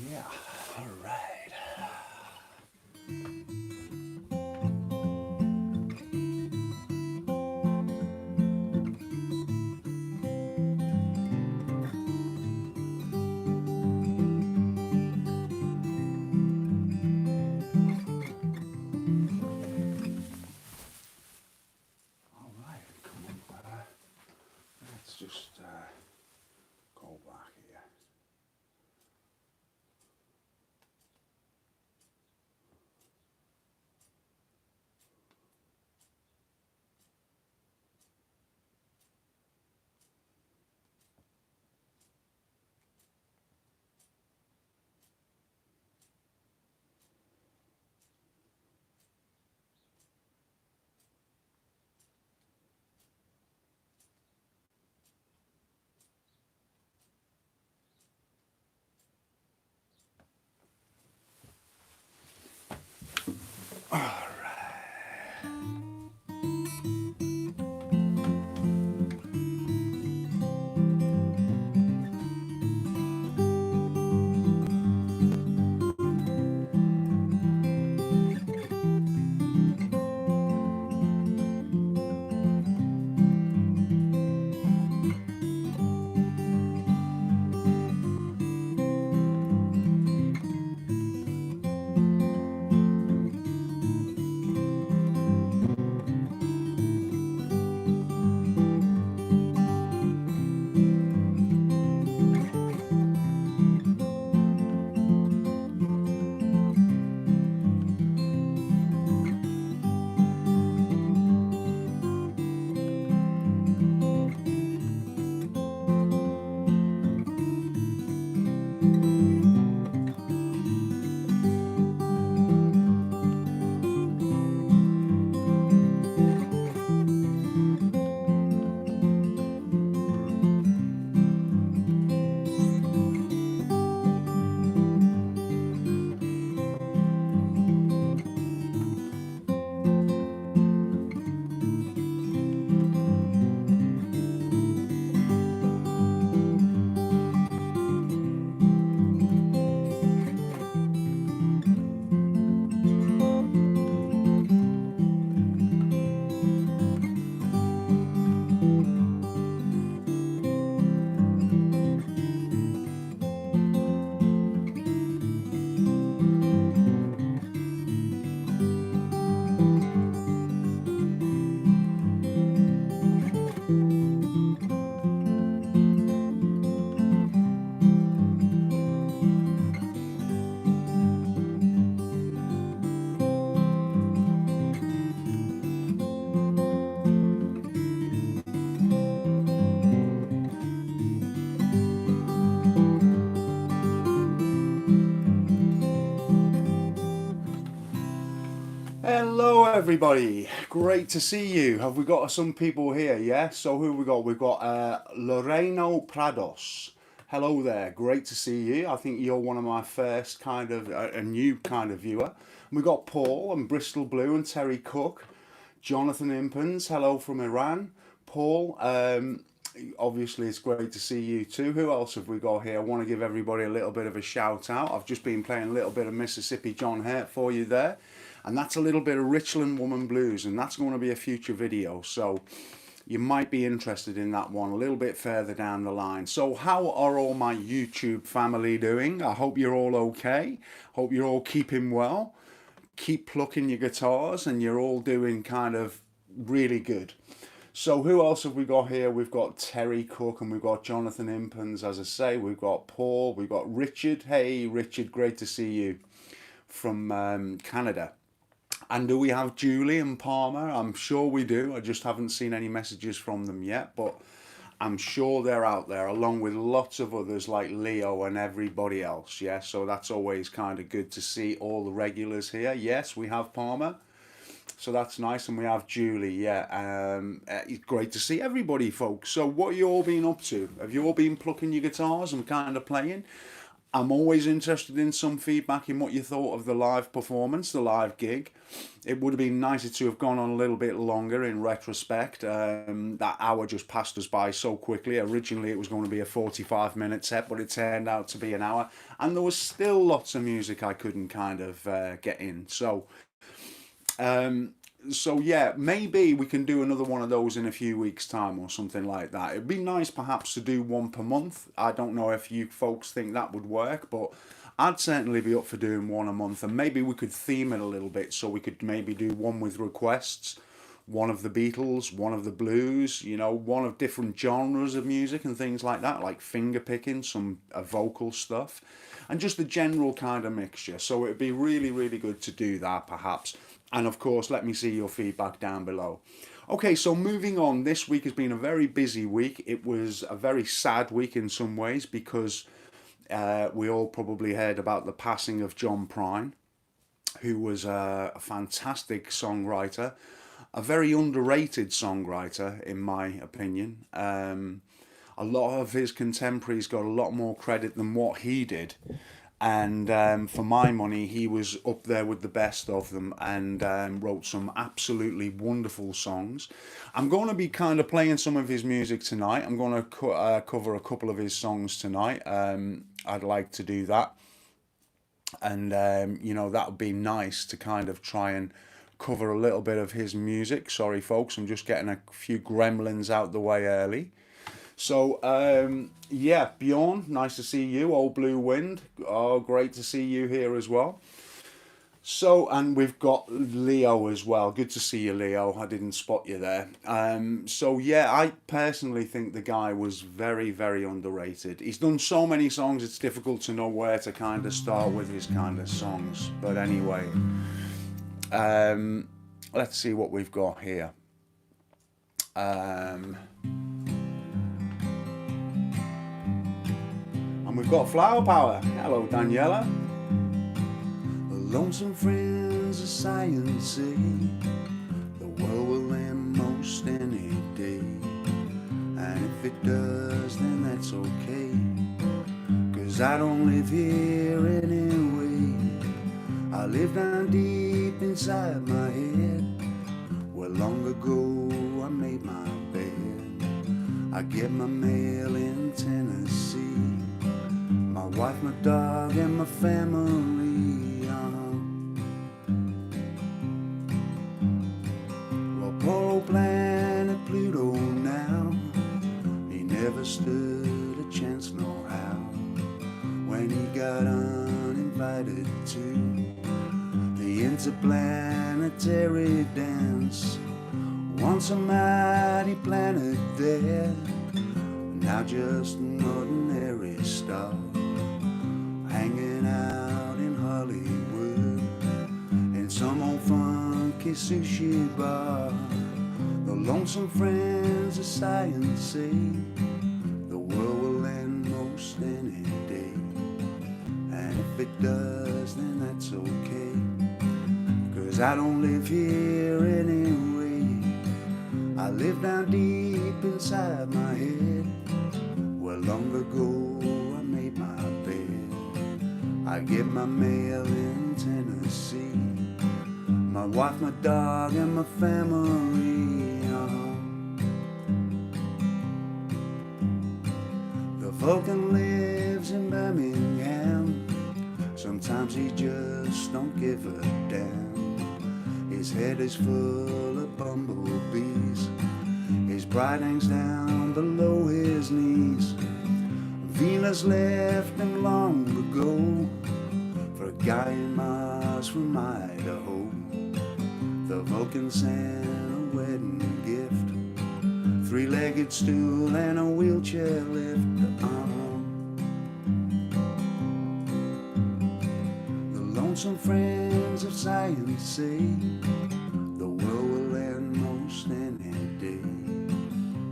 Yeah, all right. All right, come on. Let's just go back here. All right. Hello, everybody. Great to see you. Have we got some people here? Yeah. So who we got? We've got Loreno Prados. Hello there. Great to see you. I think you're one of my first kind of a new kind of viewer. We got Paul and Bristol Blue and Terry Cook, Jonathan Impens. Hello from Iran. Paul. Obviously, it's great to see you too. Who else have we got here? I want to give everybody a little bit of a shout out. I've just been playing a little bit of Mississippi John Hurt for you there. And that's a little bit of Richland Woman Blues, and that's going to be a future video. So you might be interested in that one a little bit further down the line. So how are all my YouTube family doing? I hope you're all okay. Hope you're all keeping well. Keep plucking your guitars and you're all doing kind of really good. So who else have we got here? We've got Terry Cook and we've got Jonathan Impens, as I say. We've got Paul, we've got Richard. Hey, Richard, great to see you from Canada. And do we have Julie and Palmer? I'm sure we do. I just haven't seen any messages from them yet, but I'm sure they're out there, along with lots of others like Leo and everybody else. Yeah, so that's always kind of good to see all the regulars here. Yes, we have Palmer. So that's nice, and we have Julie. Yeah, it's great to see everybody, folks. So what have you all been up to? Have you all been plucking your guitars and kind of playing? I'm always interested in some feedback in what you thought of the live performance, the live gig. It would have been nicer to have gone on a little bit longer in retrospect. That hour just passed us by so quickly. Originally, it was going to be a 45-minute set, but it turned out to be an hour. And there was still lots of music I couldn't kind of get in. Um, so yeah, maybe we can do another one of those in a few weeks' time or something like that. It'd be nice perhaps to do one per month. I don't know if you folks think that would work, but I'd certainly be up for doing one a month, and maybe we could theme it a little bit, so we could maybe do one with requests, one of the Beatles, one of the blues, one of different genres of music and things like that, like finger picking, some vocal stuff, and just a general kind of mixture. So it'd be really, really good to do that perhaps. And of course, let me see your feedback down below. Okay, so moving on, this week has been a very busy week. It was a very sad week in some ways because we all probably heard about the passing of John Prine, who was a fantastic songwriter, a very underrated songwriter, in my opinion. A lot of his contemporaries got a lot more credit than what he did. And for my money, he was up there with the best of them, and wrote some absolutely wonderful songs. I'm going to be kind of playing some of his music tonight. I'm going to cover a couple of his songs tonight. I'd like to do that. And, that would be nice to kind of try and cover a little bit of his music. Sorry, folks, I'm just getting a few gremlins out the way early. So, yeah, Bjorn, nice to see you. Old Blue Wind, oh, great to see you here as well. So, and we've got Leo as well. Good to see you, Leo. I didn't spot you there. So, yeah, I personally think the guy was very, very underrated. He's done so many songs, it's difficult to know where to kind of start with his kind of songs. But anyway, let's see what we've got here. And we've got Flower Power. Hello, Daniela. Lonesome friends of science say the world will end most any day. And if it does, then that's okay, 'cause I don't live here anyway. I live down deep inside my head, where long ago I made my bed. I get my mail in Tennessee, my wife, my dog, and my family. Well, poor old planet Pluto now, he never stood a chance no how, when he got uninvited to the interplanetary dance. Once a mighty planet there, now just an ordinary star, hanging out in Hollywood, in some old funky sushi bar. The lonesome friends of science say the world will end most any day. And if it does, then that's okay, 'cause I don't live here anyway. I live down deep inside my head, where long ago I made my bed. I get my mail in Tennessee, my wife, my dog, and my family. The Vulcan lives in Birmingham, sometimes he just don't give a damn. His head is full of bumblebees, his bride hangs down below his knees. Venus left him long ago for a guy in Mars from Idaho. The Vulcan sent a wedding gift, three-legged stool and a wheelchair lift. The lonesome friends of science say the world will end most any day.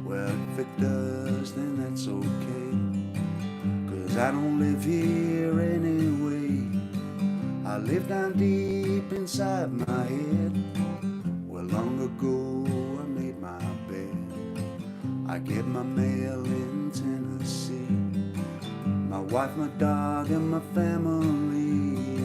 Well, if it does, then that's okay, 'cause I don't live here anyway. I live down deep inside my head, where long ago I made my bed. I get my mail in Tennessee, My wife, my dog, and my family.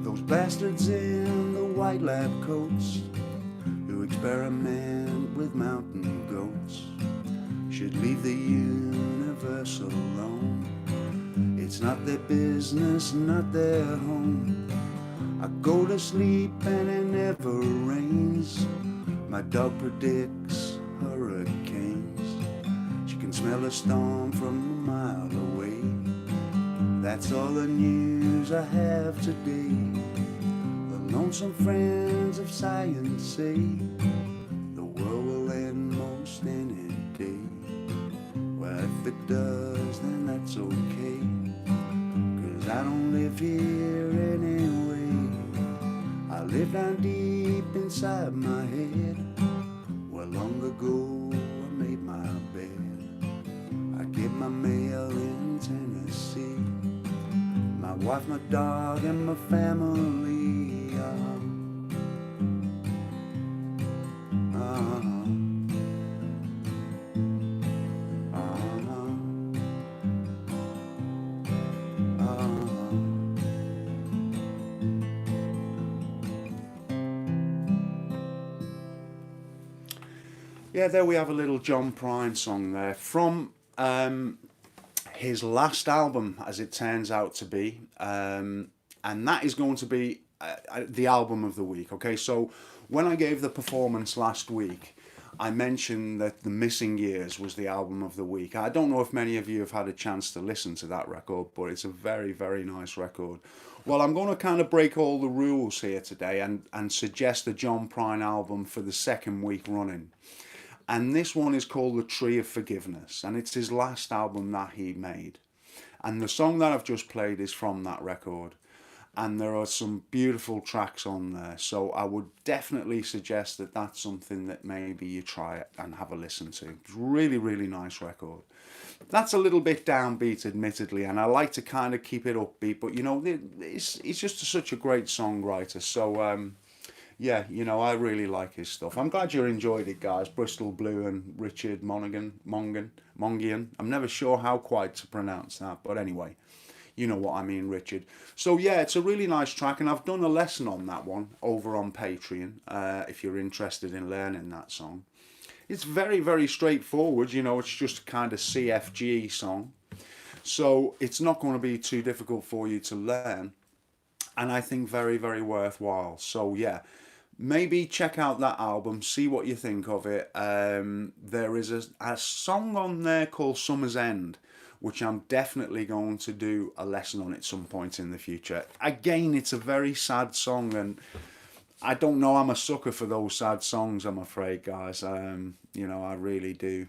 Those bastards in the white lab coats who experiment with mountain goats should leave the universe alone. It's not their business, not their home. I go to sleep and it never rains. My dog predicts hurricanes. She can smell a storm from a mile away. That's all the news I have today. The lonesome friends of science say the world will end most any day. Well, if it does, then that's okay, 'cause I don't live here anyway. I live down deep inside my head, where long ago I made my bed. I get my mail in Tennessee. My wife, my dog, and my family. Yeah, there we have a little John Prine song there from his last album, as it turns out to be, and that is going to be the album of the week. Okay, so when I gave the performance last week, I mentioned that The Missing Years was the album of the week. I don't know if many of you have had a chance to listen to that record, but it's a very, very nice record. Well, I'm going to kind of break all the rules here today and suggest a John Prine album for the second week running. And this one is called The Tree of Forgiveness, and it's his last album that he made. And the song that I've just played is from that record. And there are some beautiful tracks on there. So I would definitely suggest that that's something that maybe you try and have a listen to. It's really, really nice record. That's a little bit downbeat, admittedly, and I like to kind of keep it upbeat. But, you know, he's just such a great songwriter. So, yeah, you know, I really like his stuff. I'm glad you enjoyed it, guys. Bristol Blue and Richard Mongian. I'm never sure how quite to pronounce that, but anyway, you know what I mean, Richard. So yeah, it's a really nice track, and I've done a lesson on that one over on Patreon, if you're interested in learning that song. It's very, very straightforward, you know, it's just a kind of CFG song. So it's not going to be too difficult for you to learn, and I think very, very worthwhile. So yeah, maybe check out that album, see what you think of it. There is a song on there called Summer's End, which I'm definitely going to do a lesson on at some point in the future. Again, it's a very sad song, and I don't know, I'm a sucker for those sad songs, I'm afraid, guys. You know, I really do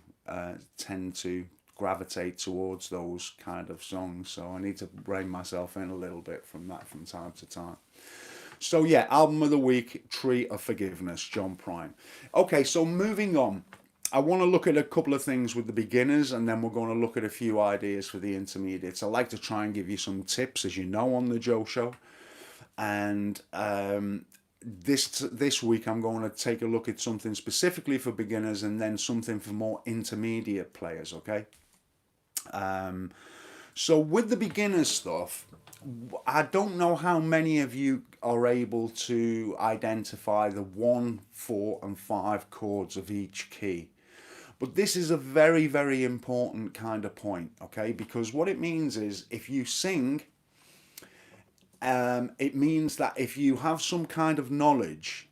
tend to gravitate towards those kind of songs, so I need to rein myself in a little bit from that from time to time. So yeah, album of the week, Tree of Forgiveness, John Prine. Okay, so moving on. I want to look at a couple of things with the beginners, and then we're going to look at a few ideas for the intermediates. I like to try and give you some tips, as you know, on the Joe Show. And this week I'm going to take a look at something specifically for beginners, and then something for more intermediate players, okay? So with the beginners stuff, I don't know how many of you are able to identify the 1, 4 and 5 chords of each key. But this is a very, very important kind of point, okay? Because what it means is, if you sing, it means that if you have some kind of knowledge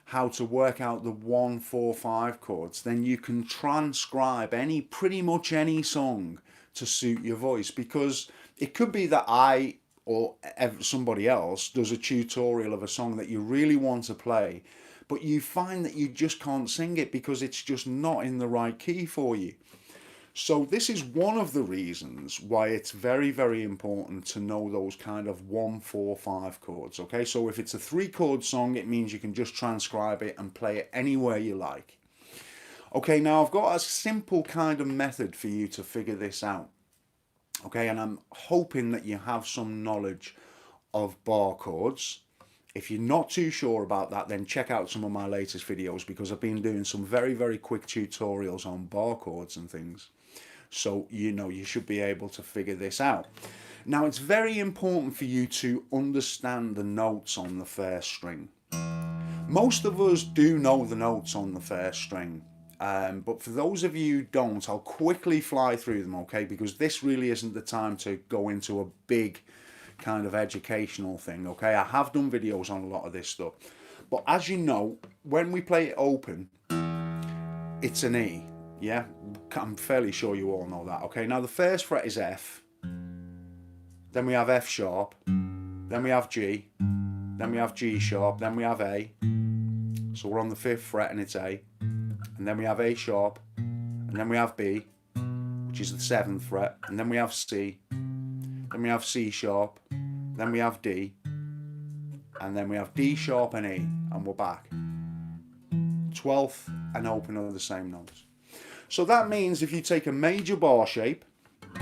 how to work out the 1, 4, 5 chords, then you can transcribe pretty much any song to suit your voice. Because it could be that I or somebody else does a tutorial of a song that you really want to play, but you find that you just can't sing it because it's just not in the right key for you. So this is one of the reasons why it's very, very important to know those kind of 1, 4, 5 chords. Okay, so if it's a 3 chord song, it means you can just transcribe it and play it anywhere you like. Okay, now I've got a simple kind of method for you to figure this out. Okay, and I'm hoping that you have some knowledge of bar chords. If you're not too sure about that, then check out some of my latest videos, because I've been doing some very, very quick tutorials on bar chords and things. So, you know, you should be able to figure this out. Now, it's very important for you to understand the notes on the first string. Most of us do know the notes on the first string. But for those of you who don't, I'll quickly fly through them, okay? Because this really isn't the time to go into a big kind of educational thing, okay? I have done videos on a lot of this stuff. But as you know, when we play it open, it's an E, yeah? I'm fairly sure you all know that, okay? Now the first fret is F, then we have F sharp, then we have G, then we have G sharp, then we have A. So we're on the 5th fret and it's A. And then we have A sharp, and then we have B, which is the 7th fret, and then we have C, then we have C sharp, then we have D, and then we have D sharp and E, and we're back. 12th and open are the same notes. So that means if you take a major bar shape,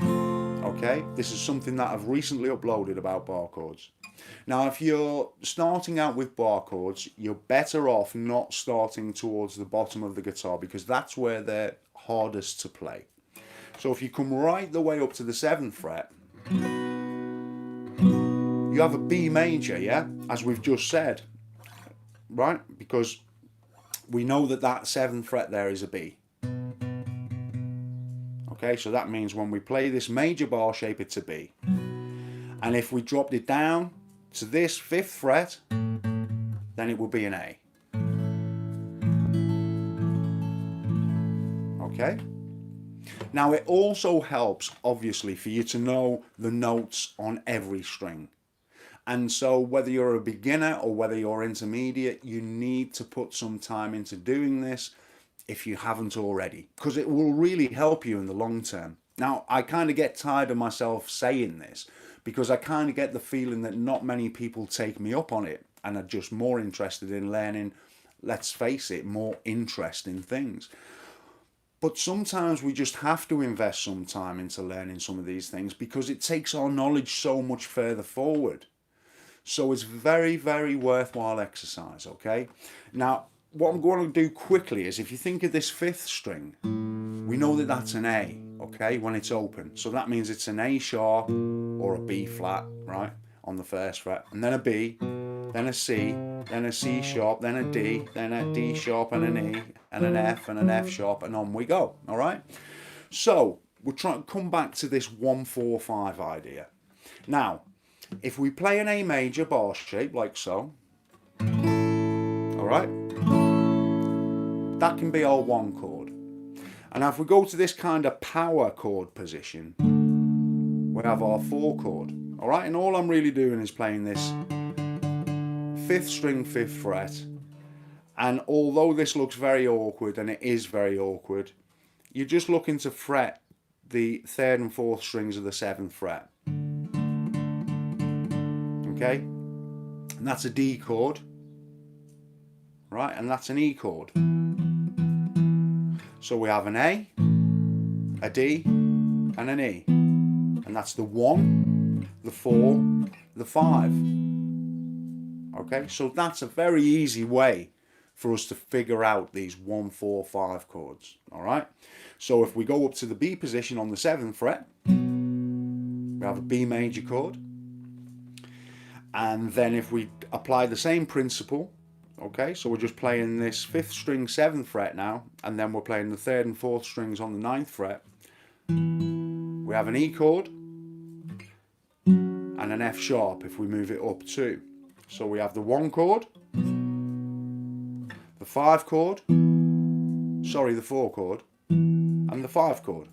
okay, this is something that I've recently uploaded about bar chords. Now, if you're starting out with bar chords, you're better off not starting towards the bottom of the guitar, because that's where they're hardest to play. So if you come right the way up to the 7th fret, you have a B major, yeah, as we've just said, right? Because we know that that 7th fret there is a B. Okay, so that means when we play this major bar shape, it's a B. And if we dropped it down to this 5th fret, then it will be an A. Okay? Now it also helps, obviously, for you to know the notes on every string. And so whether you're a beginner or whether you're intermediate, you need to put some time into doing this if you haven't already, because it will really help you in the long term. Now, I kind of get tired of myself saying this, because I kind of get the feeling that not many people take me up on it and are just more interested in learning, let's face it, more interesting things. But sometimes we just have to invest some time into learning some of these things, because it takes our knowledge so much further forward. So it's very, very worthwhile exercise, okay? Now, what I'm going to do quickly is, if you think of this 5th string, we know that that's an A, okay, when it's open. So that means it's an A sharp or a B flat, right, on the 1st fret. And then a B, then a C, then a C sharp, then a D, then a D sharp and an E, and an F and an F sharp, and on we go, all right? So we're trying to come back to this 1-4-5 idea. Now, if we play an A major bar shape like so, all right, that can be our 1 chord. And now if we go to this kind of power chord position, we have our 4 chord. All right, and all I'm really doing is playing this 5th string, 5th fret. And although this looks very awkward, and it is very awkward, you're just looking to fret the 3rd and 4th strings of the 7th fret. Okay, and that's a D chord, right, and that's an E chord. So we have an A, a D, and an E. And that's the 1, the 4, the 5. Okay, so that's a very easy way for us to figure out these 1-4-5 chords. All right, so if we go up to the B position on the 7th fret, we have a B major chord. And then if we apply the same principle, okay, so we're just playing this 5th string, 7th fret now, and then we're playing the 3rd and 4th strings on the 9th fret. We have an E chord and an F sharp if we move it up too. So we have the 1 chord, the 5 chord, sorry, the 4 chord, and the 5 chord.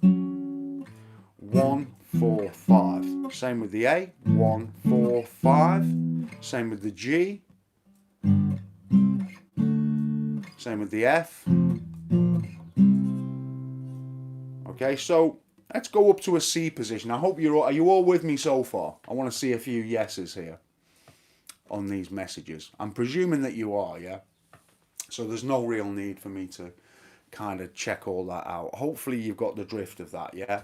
1, 4, 5. Same with the A, 1, 4, 5. Same with the G. Same with the F. Okay, so let's go up to a C position. I hope are you all with me so far? I want to see a few yeses here on these messages. I'm presuming that you are, yeah? So there's no real need for me to kind of check all that out. Hopefully you've got the drift of that, yeah?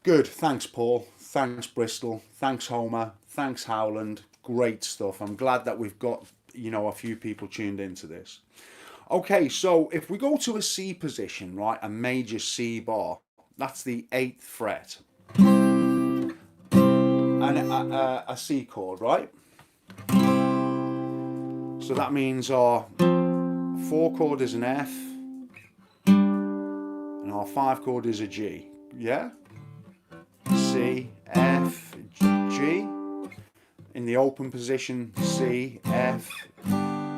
Good. Thanks, Paul. Thanks, Bristol. Thanks, Homer. Thanks, Howland. Great stuff. I'm glad that we've got, a few people tuned into this. Okay, so if we go to a C position, right, a major C bar, that's the 8th fret. And a C chord, right? So that means our 4 chord is an F, and our 5 chord is a G, yeah? C, F, G. In the open position, C, F,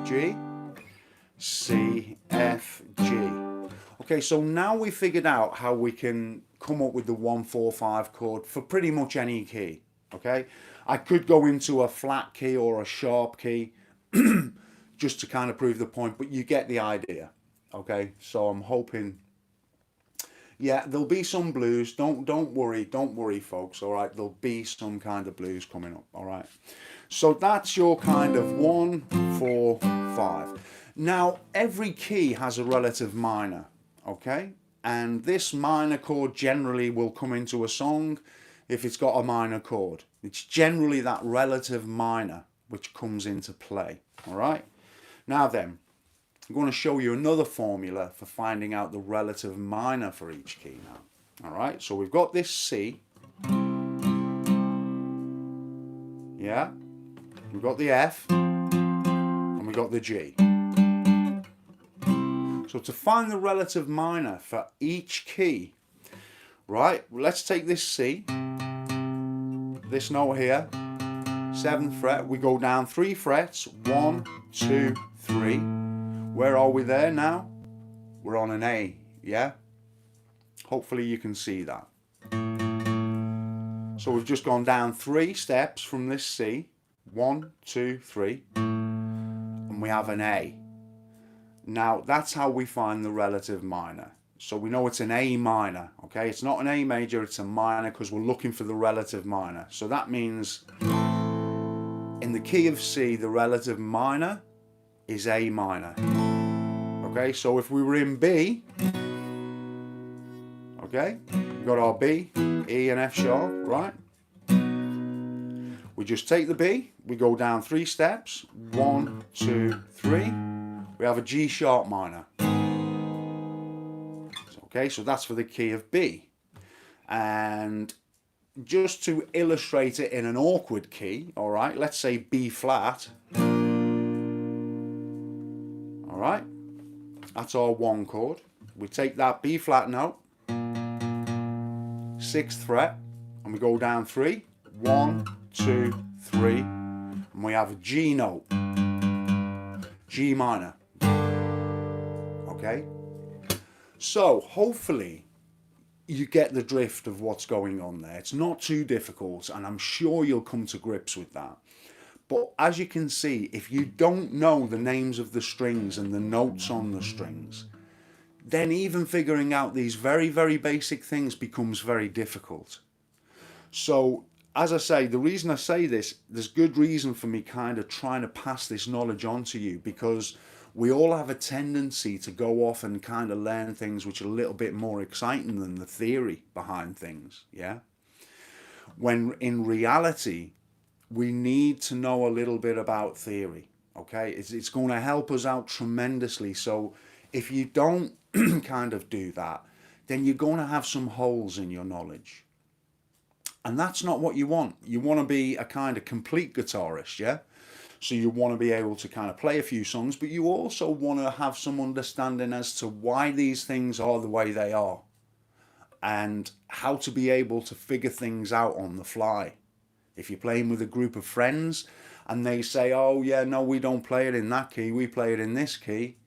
G. C, F, G. Okay, so now we figured out how we can come up with the 1-4-5 chord for pretty much any key. Okay, I could go into a flat key or a sharp key just to kind of prove the point, but you get the idea. Okay, so I'm hoping. Yeah, there'll be some blues. Don't worry, folks. All right, there'll be some kind of blues coming up. All right, so that's your kind of 1, 4, 5. Now every key has a relative minor. Okay, and this minor chord generally will come into a song if it's got a minor chord. It's generally that relative minor which comes into play. All right, now then. I'm going to show you another formula for finding out the relative minor for each key now. All right, so we've got this C. Yeah, we've got the F, and we've got the G. So to find the relative minor for each key, right, let's take this C, this note here, 7th fret, we go down 3 frets, 1, 2, 3. Where are we there now? We're on an A, yeah? Hopefully you can see that. So we've just gone down 3 steps from this C. 1, 2, 3. And we have an A. Now that's how we find the relative minor. So we know it's an A minor, okay? It's not an A major, it's a minor because we're looking for the relative minor. So that means in the key of C, the relative minor is A minor. Okay, so if we were in B, okay, we've got our B, E and F sharp, right? We just take the B, we go down 3 steps, 1, 2, 3, we have a G sharp minor. Okay, so that's for the key of B. And just to illustrate it in an awkward key, all right, let's say B flat. All right, that's our 1 chord. We take that B flat note, 6th fret, and we go down 3. 1, 2, 3, and we have a G note, G minor. Okay, so hopefully you get the drift of what's going on there. It's not too difficult, and I'm sure you'll come to grips with that. But as you can see, if you don't know the names of the strings and the notes on the strings, then even figuring out these very, very basic things becomes very difficult. So, as I say, the reason I say this, there's good reason for me kind of trying to pass this knowledge on to you, because we all have a tendency to go off and kind of learn things which are a little bit more exciting than the theory behind things, yeah? When in reality, we need to know a little bit about theory, okay? It's going to help us out tremendously. So if you don't kind of do that, then you're going to have some holes in your knowledge. And that's not what you want. You want to be a kind of complete guitarist, yeah? So you want to be able to kind of play a few songs, but you also want to have some understanding as to why these things are the way they are, and how to be able to figure things out on the fly. If you're playing with a group of friends and they say, oh yeah, no, we don't play it in that key, we play it in this key,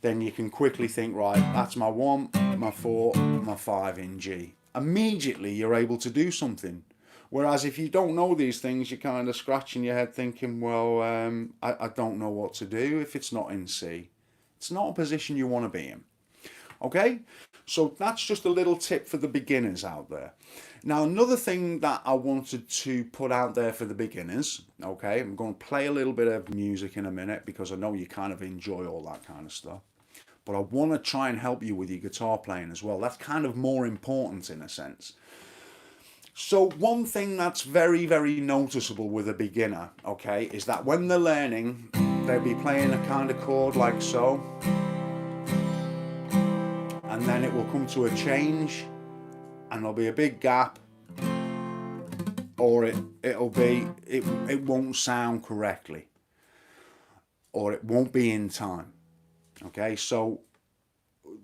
then you can quickly think, right, that's my 1, my 4, my 5 in G. Immediately you're able to do something. Whereas if you don't know these things, you're kind of scratching your head thinking, well, I don't know what to do if it's not in C. It's not a position you want to be in. Okay? So that's just a little tip for the beginners out there. Now, another thing that I wanted to put out there for the beginners, okay, I'm going to play a little bit of music in a minute because I know you kind of enjoy all that kind of stuff. but I want to try and help you with your guitar playing as well. That's kind of more important in a sense. So one thing that's very, very noticeable with a beginner, okay, is that when they're learning, they'll be playing a kind of chord like so, and then it will come to a change, and there'll be a big gap, or it won't sound correctly, or it won't be in time. Okay, so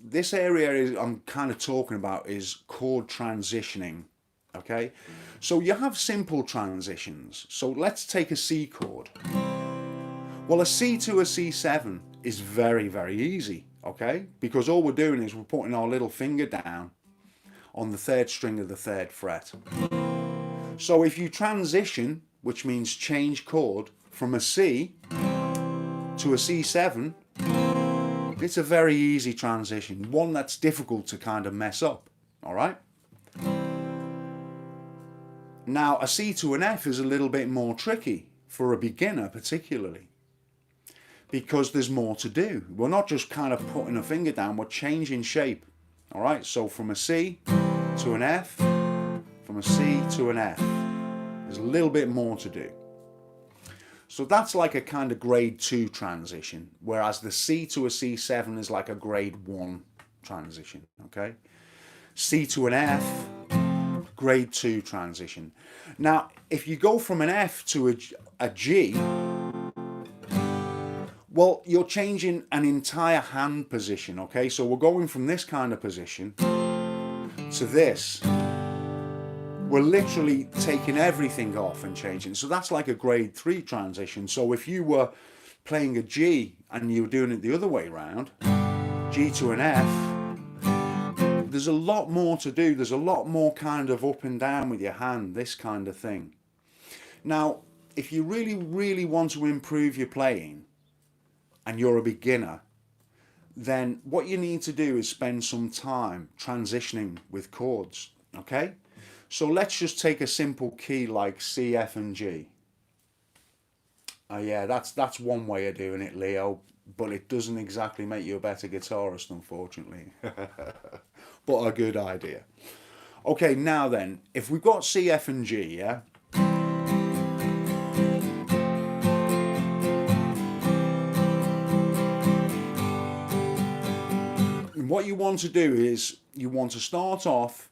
this area I'm kind of talking about is chord transitioning. Okay, so you have simple transitions. So let's take a C chord. Well, a C to a C7 is very, very easy, okay? Because all we're doing is we're putting our little finger down on the third string of the third fret. So if you transition, which means change chord, from a C to a C7, it's a very easy transition, one that's difficult to kind of mess up, all right? Now, a C to an F is a little bit more tricky for a beginner particularly, because there's more to do. We're not just kind of putting a finger down, we're changing shape. All right, so from a C to an F, from a C to an F, there's a little bit more to do. So that's like a kind of grade 2 transition, whereas the C to a C7 is like a grade 1 transition, okay? C to an F, grade 2 transition. Now, if you go from an F to a G, well, you're changing an entire hand position, okay? So we're going from this kind of position to this. We're literally taking everything off and changing. So that's like a grade 3 transition. So if you were playing a G and you were doing it the other way around, G to an F, there's a lot more to do. There's a lot more kind of up and down with your hand, this kind of thing. Now, if you really, really want to improve your playing and you're a beginner, then what you need to do is spend some time transitioning with chords, okay? So let's just take a simple key like C, F and G. Yeah, that's one way of doing it, Leo, but it doesn't exactly make you a better guitarist, unfortunately. But a good idea. Okay, now then, if we've got C, F and G, yeah? And what you want to do is, you want to start off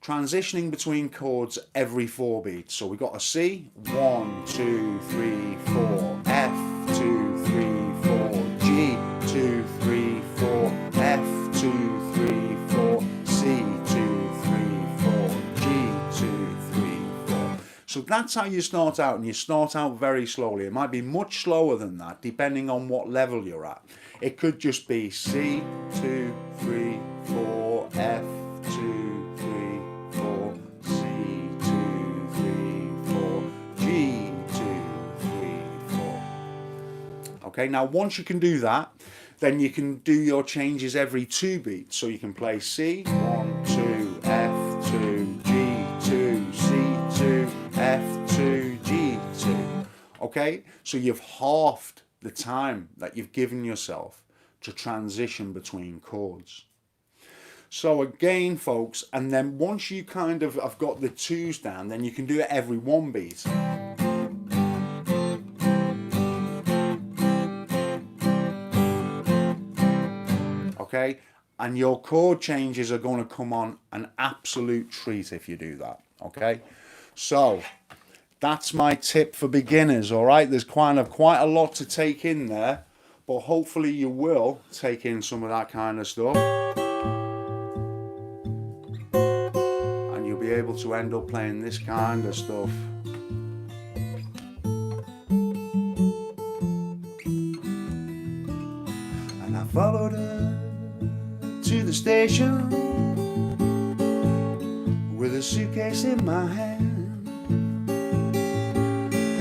transitioning between chords every 4 beats. So we've got a C, 1, 2, 3, 4, F, 2, 3, 4, G, 2, 3, 4, F, 2, 3, 4, C, 2, 3, 4, G, 2, 3, 4. So that's how you start out, and you start out very slowly. It might be much slower than that, depending on what level you're at. It could just be C, 2, 3, 4, F, 2, 3, 4, C, 2, 3, 4, G, 2, 3, 4. Okay, now once you can do that, then you can do your changes every 2 beats. So you can play C, 1, 2, F, 2, G, 2, C, 2, F, 2, G, 2. Okay, so you've halved the time that you've given yourself to transition between chords. So again, folks, and then once you kind of have got the 2s down, then you can do it every 1 beat. Okay, and your chord changes are going to come on an absolute treat if you do that. Okay, so that's my tip for beginners. All right, there's quite a lot to take in there, but hopefully you will take in some of that kind of stuff, and you'll be able to end up playing this kind of stuff. And I followed her to the station with a suitcase in my hand.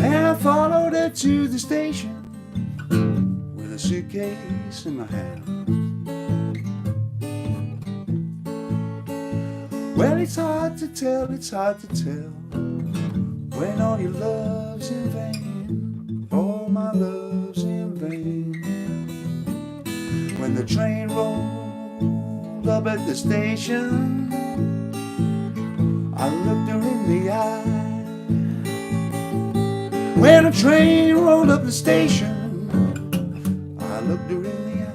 And I followed her to the station with a suitcase in my hand. Well, it's hard to tell when all your love's in vain, all my love's in vain. When the train rolled up at the station, I looked her in the eye. When the train rolled up the station, I looked her in the eye.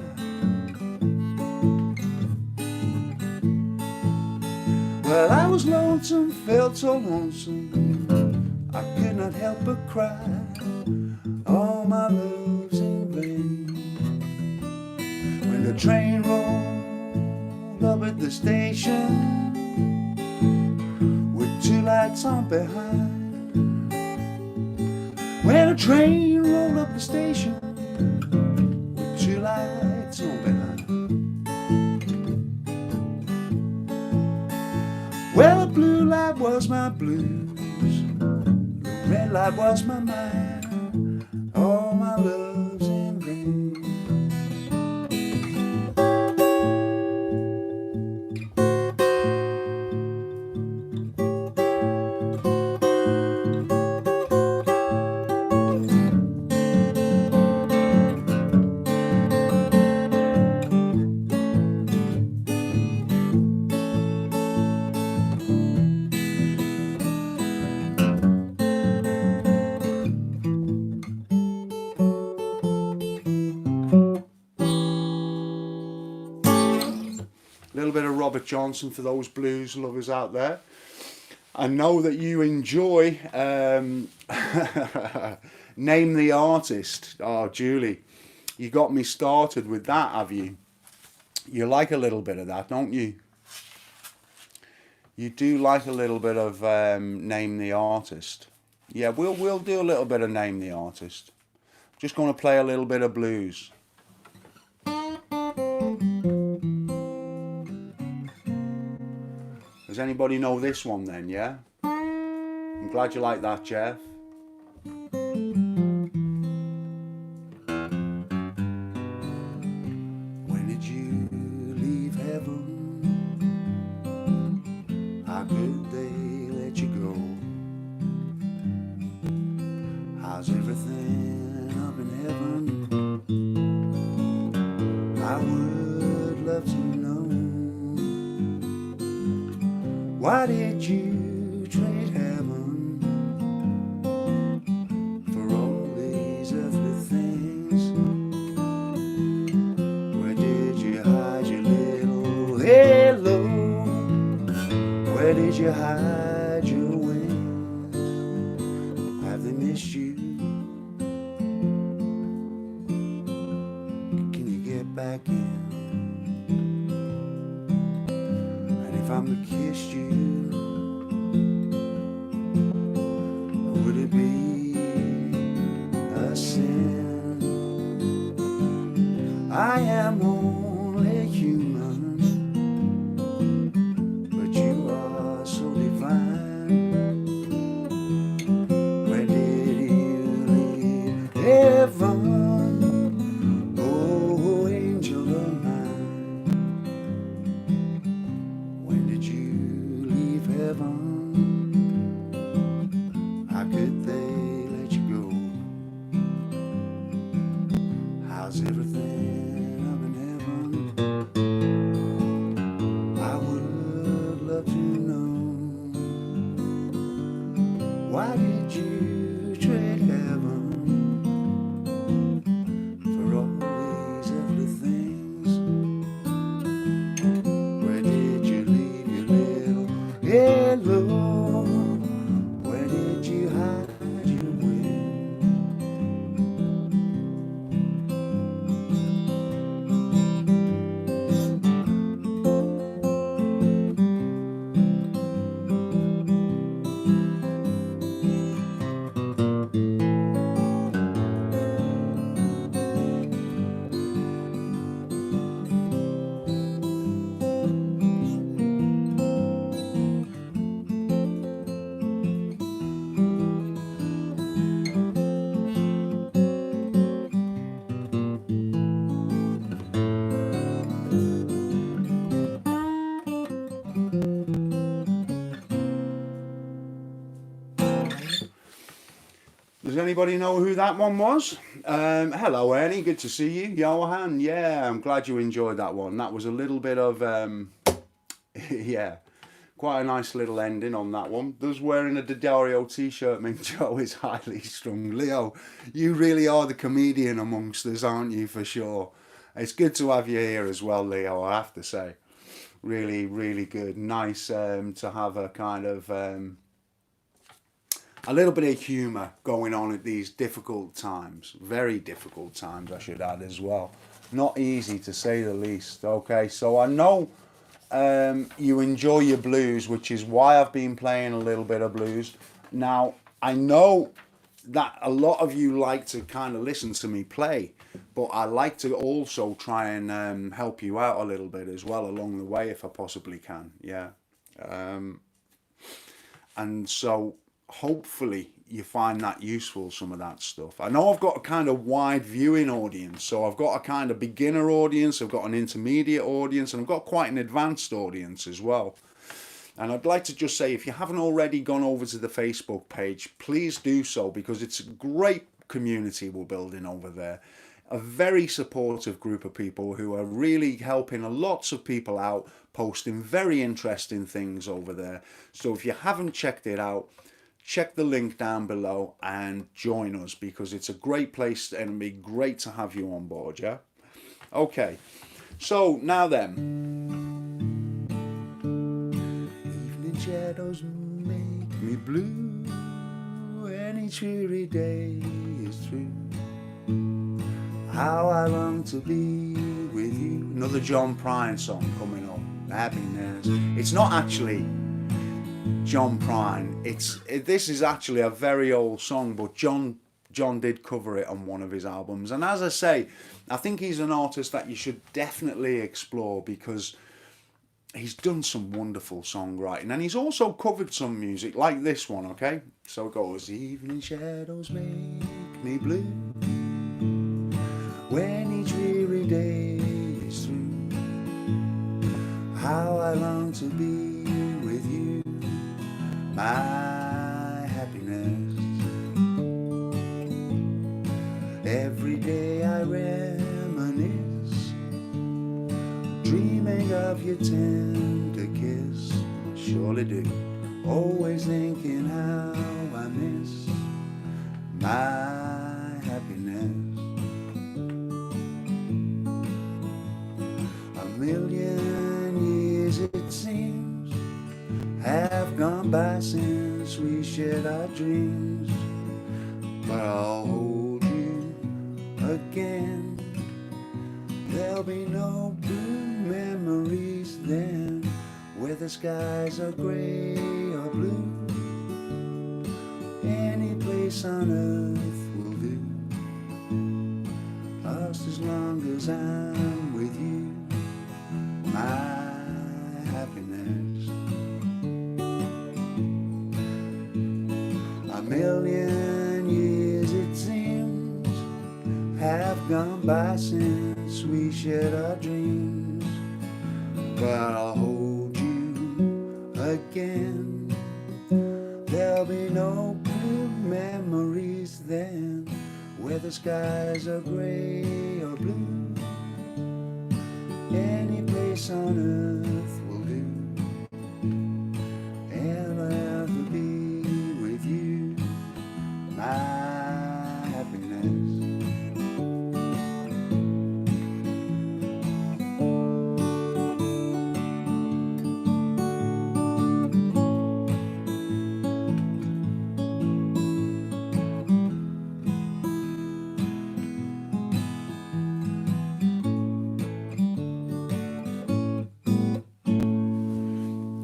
Well, I was lonesome, felt so lonesome, I could not help but cry. All my love's in vain. When the train rolled up at the station, with two lights on behind. When a train rolled up the station, with two lights on behind. Well, the blue light was my blues, the red light was my mind. All my love's in vain. A little bit of Robert Johnson for those blues lovers out there. I know that you enjoy Name the Artist. Oh, Julie, you got me started with that, have you? You like a little bit of that, don't you? You do like a little bit of Name the Artist. Yeah, we'll do a little bit of Name the Artist. Just going to play a little bit of blues. Does anybody know this one then, yeah? I'm glad you like that, Jeff. When did you leave heaven? How could they let you go? How's everything up in heaven? I would love to know. Why did you trade heaven for all these earthly things? Where did you hide your little halo? Where did you hide your wings? Have they missed you? Can you get back in? And if I'm to kiss you, would it be a sin? I am only human, but you are so divine. Where did you leave heaven? Oh, angel of mine. When did you leave heaven? How could they let you go? How's everything up in heaven? I would love to know. Why did you trade heaven for all these earthly things? Where did you leave your little halo? Where did you hide your wings? Does anybody know who that one was? Hello, Ernie. Good to see you. Johan. Yeah, I'm glad you enjoyed that one. That was a little bit of, yeah, quite a nice little ending on that one. Those wearing a Daddario t-shirt means Joe is highly strung. Leo, you really are the comedian amongst us, aren't you, for sure? It's good to have you here as well, Leo, I have to say. Really, really good. Nice to have a kind of a little bit of humour going on at these difficult times. Very difficult times, I should add as well. Not easy to say the least. Okay, so I know you enjoy your blues, which is why I've been playing a little bit of blues. Now, I know that a lot of you like to kind of listen to me play, but I like to also try and help you out a little bit as well along the way if I possibly can. Yeah. And so hopefully you find that useful, some of that stuff. I know I've got a kind of wide viewing audience, so I've got a kind of beginner audience, I've got an intermediate audience, and I've got quite an advanced audience as well. And I'd like to just say, if you haven't already gone over to the Facebook page, please do so, because it's a great community we're building over there. A very supportive group of people who are really helping lots of people out, posting very interesting things over there. So if you haven't checked it out, check the link down below and join us, because it's a great place and it'd be great to have you on board. Yeah. Okay. So now then. Evening shadows make me blue. Any cheery day is through. How I long to be with you. Another John Prine song coming up. Happiness. It's not actually John Prine. This is actually a very old song, but John did cover it on one of his albums. And as I say, I think he's an artist that you should definitely explore, because he's done some wonderful songwriting, and he's also covered some music like this one. Okay, so it goes: evening shadows make me blue when each weary day is through. How I long to be with you, my happiness. Every day I reminisce, dreaming of your tender kiss. I surely do, always thinking how I miss my happiness. A million years it seems have gone by since we shared our dreams, but I'll hold you again. There'll be no blue memories then, where the skies are gray or blue. Any place on earth will do, just as long as I'm with you, my happiness. A million years it seems have gone by since we shared our dreams, but I'll hold you again. There'll be no blue memories then, where the skies are gray or blue. Any place on earth will do, and I'll have to be with you, my happiness.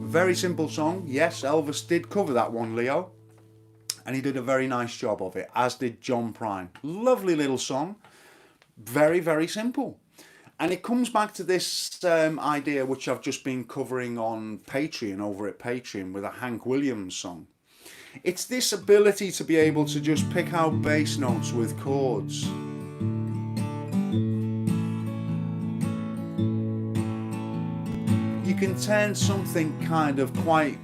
Very simple song. Yes, Elvis did cover that one, Leo, and he did a very nice job of it, as did John Prine. Lovely little song. Very, very simple. And it comes back to this idea which I've just been covering on Patreon, over at Patreon, with a Hank Williams song. It's this ability to be able to just pick out bass notes with chords. You can turn something kind of quite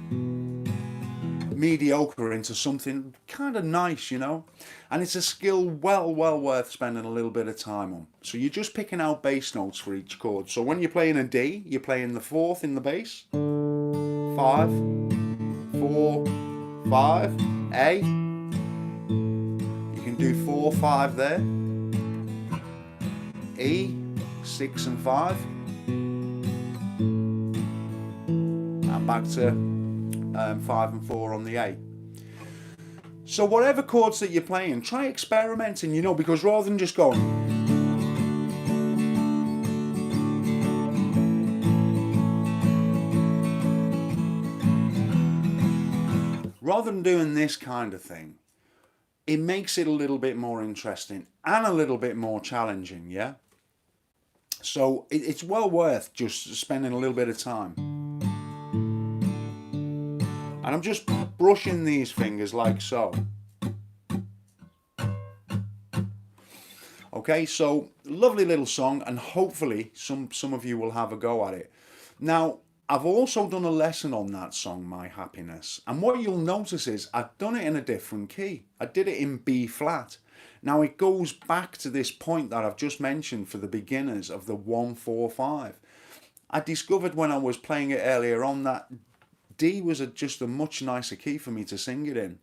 mediocre into something kind of nice, you know. And it's a skill well worth spending a little bit of time on. So you're just picking out bass notes for each chord. So when you're playing a D, you're playing the fourth in the bass, 5, 4, 5, A. You can do 4, 5 there. E, 6 and 5. And back to 5 and 4 on the A. So whatever chords that you're playing, try experimenting, you know, because rather than just going, rather than doing this kind of thing, it makes it a little bit more interesting and a little bit more challenging, yeah? So it's well worth just spending a little bit of time. And I'm just brushing these fingers like so. Okay, so lovely little song, and hopefully some of you will have a go at it. Now, I've also done a lesson on that song, My Happiness. And what you'll notice is I've done it in a different key. I did it in B flat. Now it goes back to this point that I've just mentioned for the beginners of the 1-4-5. I discovered when I was playing it earlier on that D was just a much nicer key for me to sing it in.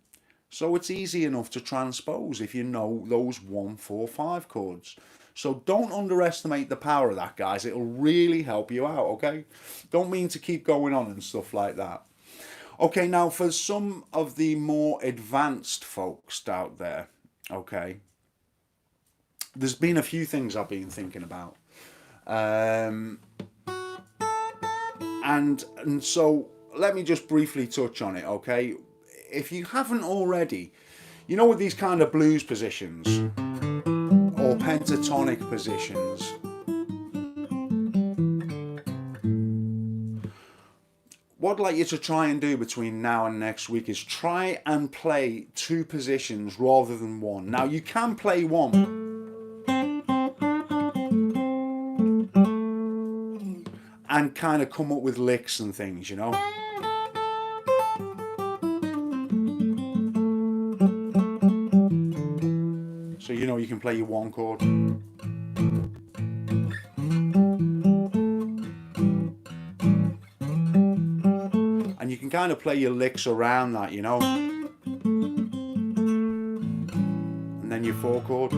So it's easy enough to transpose if you know those 1-4-5 chords. So don't underestimate the power of that, guys. It'll really help you out, okay? Don't mean to keep going on and stuff like that. Okay, now for some of the more advanced folks out there, okay, there's been a few things I've been thinking about. And so let me just briefly touch on it, okay? If you haven't already, you know, with these kind of blues positions or pentatonic positions, what I'd like you to try and do between now and next week is try and play 2 positions rather than 1. Now you can play 1, and kind of come up with licks and things, you know. So you know you can play your 1 chord. And you can kind of play your licks around that, you know. And then your 4 chord.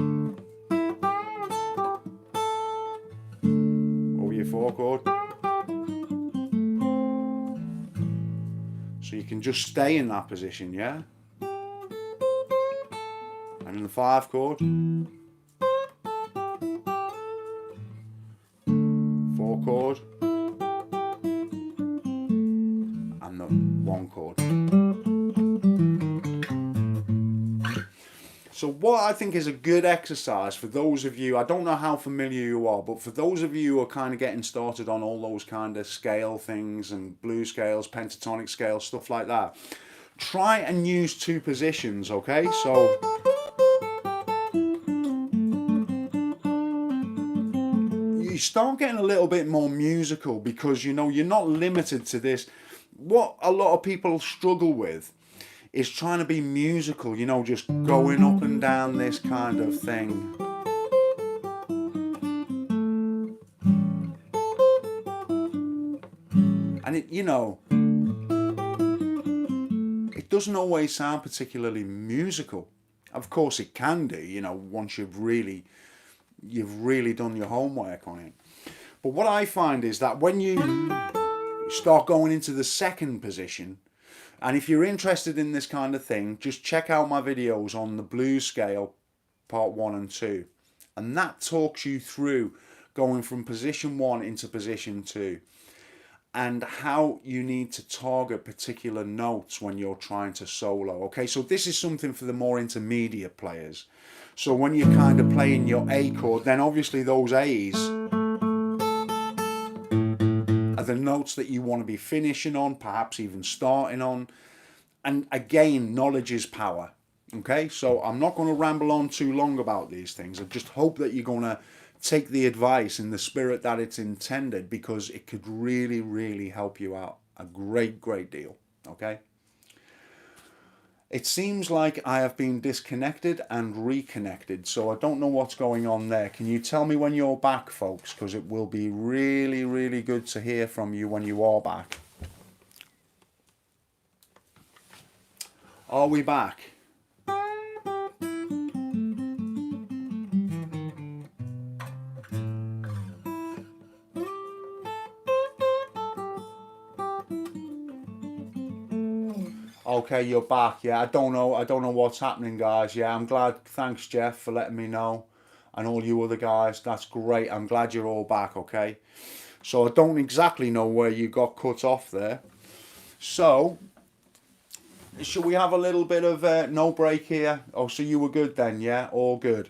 Or your 4 chord. So you can just stay in that position, yeah? And in the 5 chord. 4 chord. And the 1 chord. So what I think is a good exercise for those of you, I don't know how familiar you are, but for those of you who are kind of getting started on all those kind of scale things and blues scales, pentatonic scales, stuff like that, try and use 2 positions, okay? So you start getting a little bit more musical because, you know, you're not limited to this. What a lot of people struggle with is trying to be musical, you know, just going up and down this kind of thing. And it, you know, it doesn't always sound particularly musical. Of course it can do, you know, once you've really done your homework on it. But what I find is that when you start going into the 2nd position, and if you're interested in this kind of thing, just check out my videos on the blues scale, part 1 and 2. And that talks you through going from position 1 into position 2. And how you need to target particular notes when you're trying to solo. Okay, so this is something for the more intermediate players. So when you're kind of playing your A chord, then obviously those A's are the notes that you want to be finishing on, perhaps even starting on. And again, knowledge is power. Okay, so I'm not going to ramble on too long about these things. I just hope that you're going to take the advice in the spirit that it's intended, because it could really help you out a great deal. Okay, It seems like I have been disconnected and reconnected, so I don't know what's going on there. Can you tell me when you're back, folks? Because it will be really, really good to hear from you when you are back. Are we back? Okay, you're back. Yeah, I don't know what's happening, guys. Yeah, I'm glad. Thanks, Jeff, for letting me know, and all you other guys. That's great. I'm glad you're all back. Okay, so I don't exactly know where you got cut off there. So, should we have a little bit of no break here? Oh, so you were good then? Yeah, all good.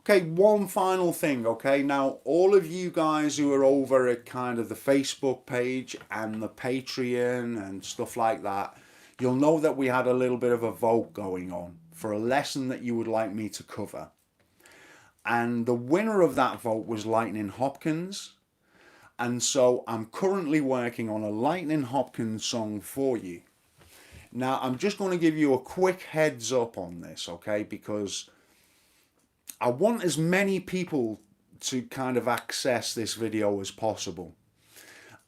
Okay, one final thing. Okay, now all of you guys who are over at kind of the Facebook page and the Patreon and stuff like that, you'll know that we had a little bit of a vote going on for a lesson that you would like me to cover. And the winner of that vote was Lightning Hopkins. And so I'm currently working on a Lightning Hopkins song for you. Now, I'm just going to give you a quick heads up on this, okay? Because I want as many people to kind of access this video as possible.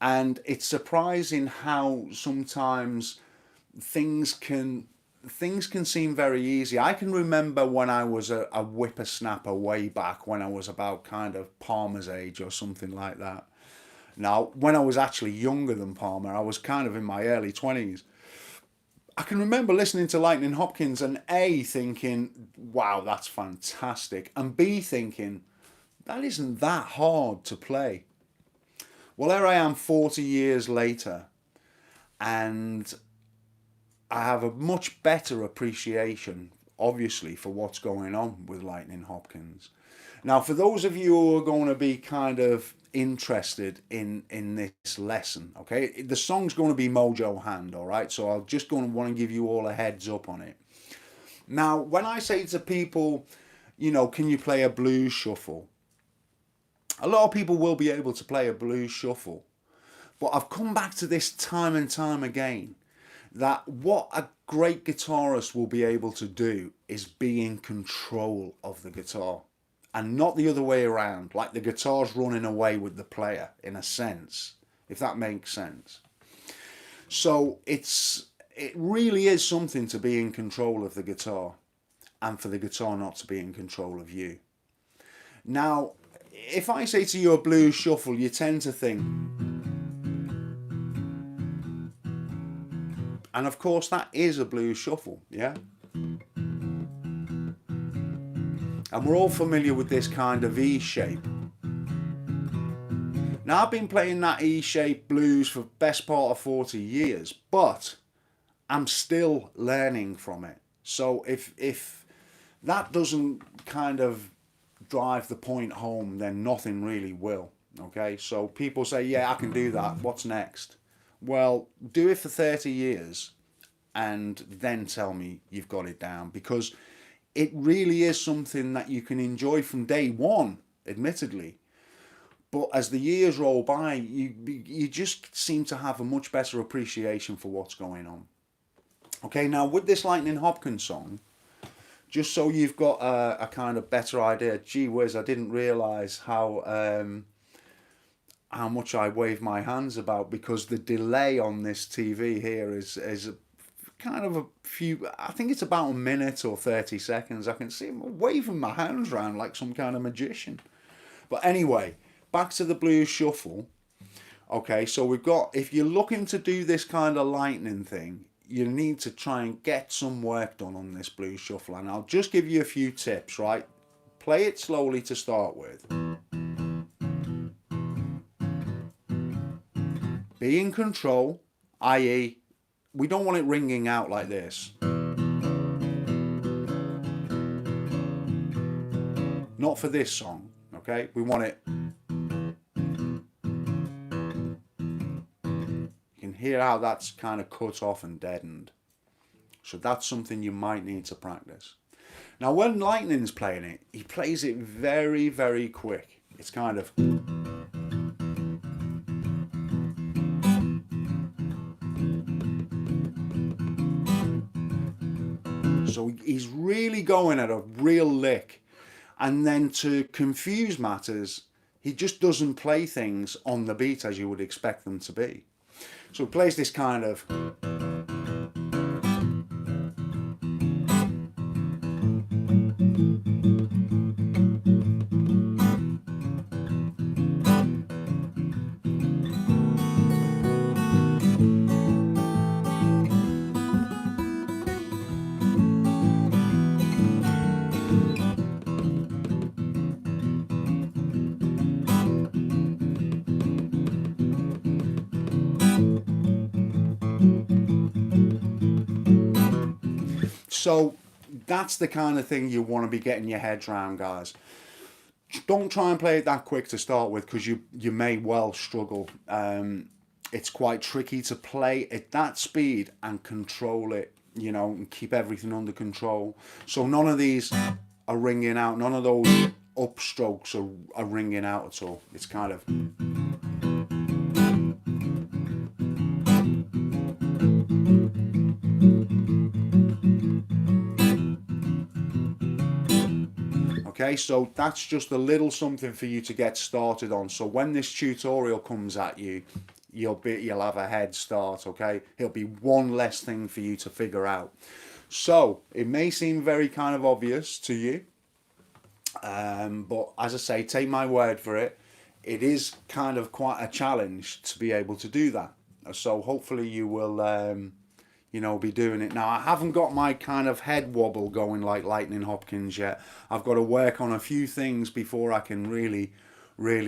And it's surprising how sometimes things can seem very easy. I can remember when I was a whippersnapper way back when I was about kind of Palmer's age or something like that. Now, when I was actually younger than Palmer, I was kind of in my early 20s. I can remember listening to Lightning Hopkins and A, thinking, wow, that's fantastic. And B, thinking, that isn't that hard to play. Well, there I am 40 years later, and I have a much better appreciation, obviously, for what's going on with Lightning Hopkins. Now, for those of you who are going to be kind of interested in this lesson, okay, the song's going to be Mojo Hand, all right? So I'm just going to want to give you all a heads up on it. Now, when I say to people, you know, can you play a blues shuffle? A lot of people will be able to play a blues shuffle. But I've come back to this time and time again, that what a great guitarist will be able to do is be in control of the guitar. And not the other way around, like the guitar's running away with the player, in a sense, if that makes sense. So it really is something to be in control of the guitar, and for the guitar not to be in control of you. Now, if I say to you a blues shuffle, you tend to think, and of course that is a blues shuffle, yeah? And we're all familiar with this kind of E shape. Now, I've been playing that E shape blues for the best part of 40 years, but I'm still learning from it. So if that doesn't kind of drive the point home, then nothing really will. Okay, so people say, yeah, I can do that. What's next? Well, do it for 30 years and then tell me you've got it down, because it really is something that you can enjoy from day one, admittedly. But as the years roll by, you just seem to have a much better appreciation for what's going on. Okay, now with this Lightning Hopkins song, just so you've got a kind of better idea, gee whiz, I didn't realise how much I wave my hands about, because the delay on this TV here is kind of a few, I think it's about a minute or 30 seconds. I can see him waving my hands around like some kind of magician. But anyway, back to the blues shuffle. Okay, so we've got, if you're looking to do this kind of lightning thing, you need to try and get some work done on this blues shuffle. And I'll just give you a few tips, right? Play it slowly to start with. Be in control, i.e., we don't want it ringing out like this. Not for this song, okay? We want it. You can hear how that's kind of cut off and deadened. So that's something you might need to practice. Now, when Lightning's playing it, he plays it very, very quick. It's kind of... So he's really going at a real lick. And then to confuse matters, he just doesn't play things on the beat as you would expect them to be. So he plays this kind of. So that's the kind of thing you want to be getting your heads around, guys. Don't try and play it that quick to start with, because you may well struggle. It's quite tricky to play at that speed and control it, and keep everything under control. So none of these are ringing out. None of those upstrokes are ringing out at all. It's kind of. Okay, so that's just a little something for you to get started on. So when this tutorial comes at you, you'll have a head start. Okay, it'll be one less thing for you to figure out. So it may seem very kind of obvious to you, but as I say, take my word for it. It is kind of quite a challenge to be able to do that. So hopefully you will, be doing it. Now, I haven't got my kind of head wobble going like Lightning Hopkins yet. I've got to work on a few things before I can really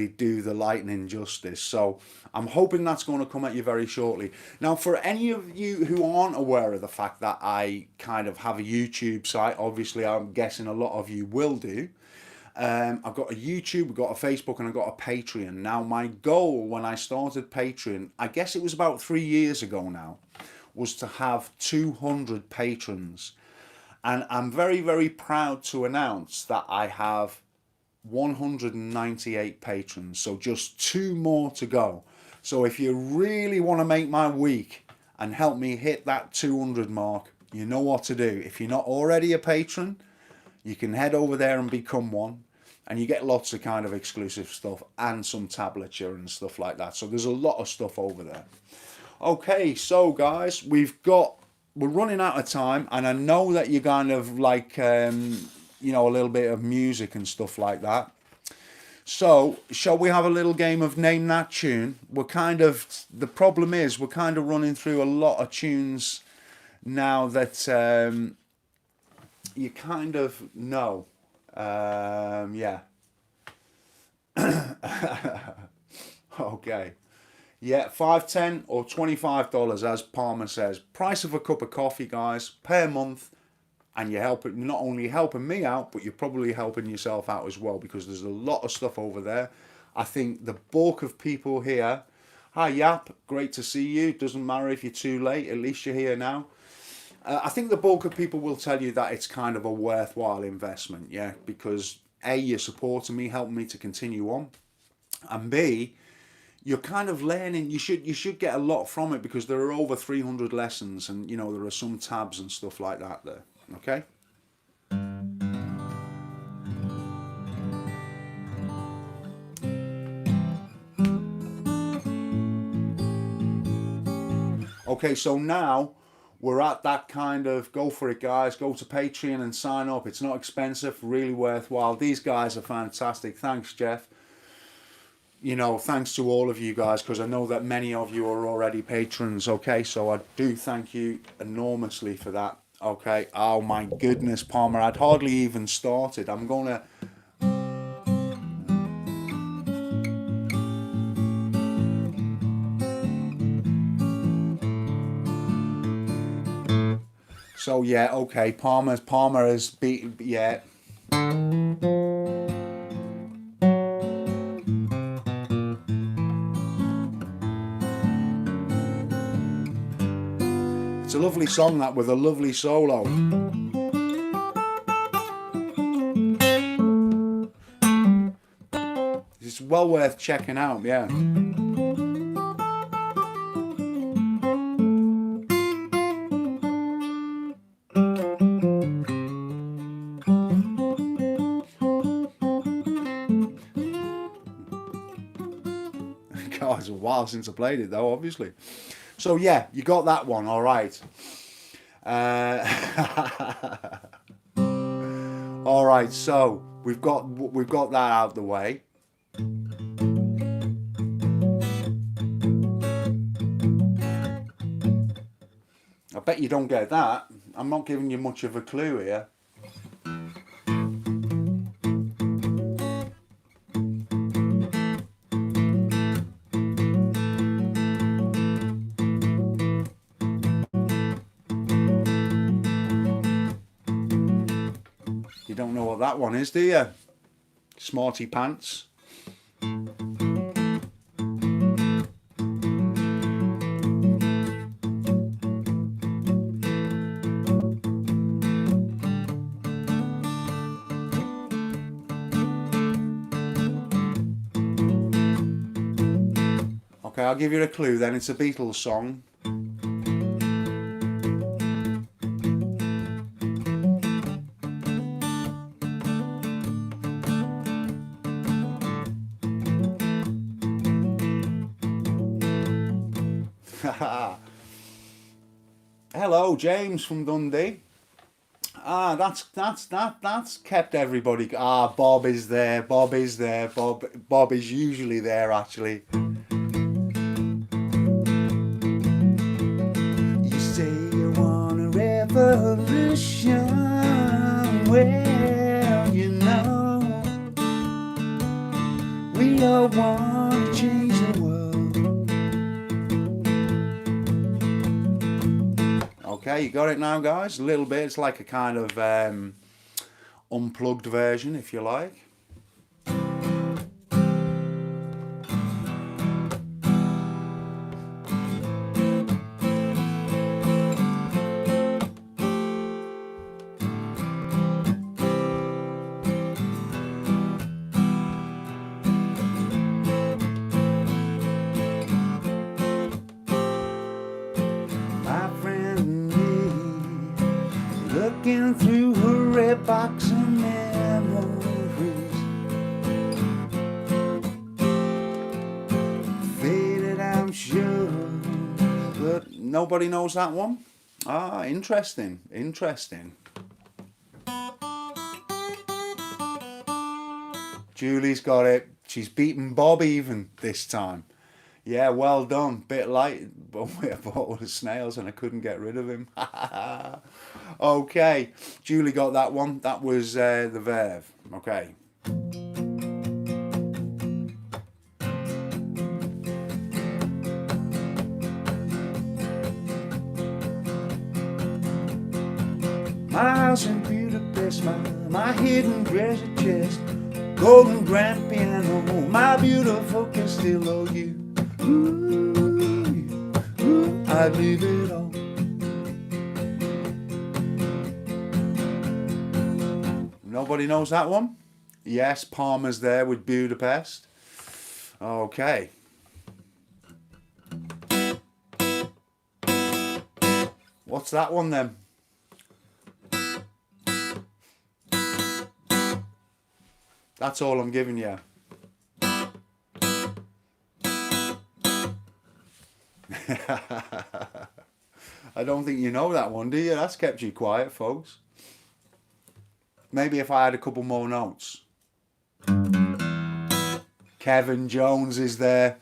do the lightning justice. So I'm hoping that's going to come at you very shortly. Now, for any of you who aren't aware of the fact that I kind of have a YouTube site, obviously I'm guessing a lot of you will do. I've got a YouTube, I've got a Facebook, and I've got a Patreon. Now, my goal when I started Patreon, I guess it was about 3 years ago now, was to have 200 patrons. And I'm very, very proud to announce that I have 198 patrons. So just 2 more to go. So if you really want to make my week and help me hit that 200 mark, you know what to do. If you're not already a patron, you can head over there and become one. And you get lots of kind of exclusive stuff and some tablature and stuff like that. So there's a lot of stuff over there. Okay, so guys, we're running out of time, and I know that you're kind of like, a little bit of music and stuff like that. So, shall we have a little game of Name That Tune? The problem is, we're kind of running through a lot of tunes now that you kind of know. Yeah. Okay. Yeah, $5, $10 or $25, as Palmer says. Price of a cup of coffee, guys, per month. And you're not only helping me out, but you're probably helping yourself out as well, because there's a lot of stuff over there. I think the bulk of people here. Hi, Yap. Great to see you. Doesn't matter if you're too late. At least you're here now. I think the bulk of people will tell you that it's kind of a worthwhile investment, yeah, because A, you're supporting me, helping me to continue on, and B, you're kind of learning. You should get a lot from it, because there are over 300 lessons, and there are some tabs and stuff like that there. Okay. Okay, so now we're at that kind of, go for it, guys. Go to Patreon and sign up. It's not expensive, really worthwhile. These guys are fantastic. Thanks, Jeff. Thanks to all of you guys, because I know that many of you are already patrons. Okay, so I do thank you enormously for that. Okay. Oh my goodness, Palmer, I'd hardly even started. I'm gonna. So yeah, okay, Palmer has beat, yeah. It's a lovely song, that, with a lovely solo. It's well worth checking out, yeah. It's a while since I played it though, obviously. So yeah, you got that one, all right. All right, so we've got that out of the way. I bet you don't get that. I'm not giving you much of a clue here. You don't know what that one is, do you? Smarty pants. Okay, I'll give you a clue then. It's a Beatles song. Hello, James from Dundee. That's kept everybody. Bob is there. Bob is there. Bob is usually there actually. You say you want a revolution. Well, you know we all want to change the world. Okay, you got it now, guys. A little bit. It's like a kind of unplugged version, if you like. Looking through her red box of memories, faded I'm sure, but nobody knows that one. Interesting. Julie's got it. She's beaten Bob even this time. Yeah, well done. Bit light, but I bought all the snails and I couldn't get rid of him. Okay, Julie got that one. That was the verve. Okay. My house in Budapest, my hidden treasure chest, golden grand piano, my beautiful Castillo, you. Ooh, I'd leave it all. Nobody knows that one? Yes, Palmer's there with Budapest. Okay. What's that one then? That's all I'm giving you. I don't think you know that one, do you? That's kept you quiet, folks. Maybe if I had a couple more notes. Kevin Jones is there.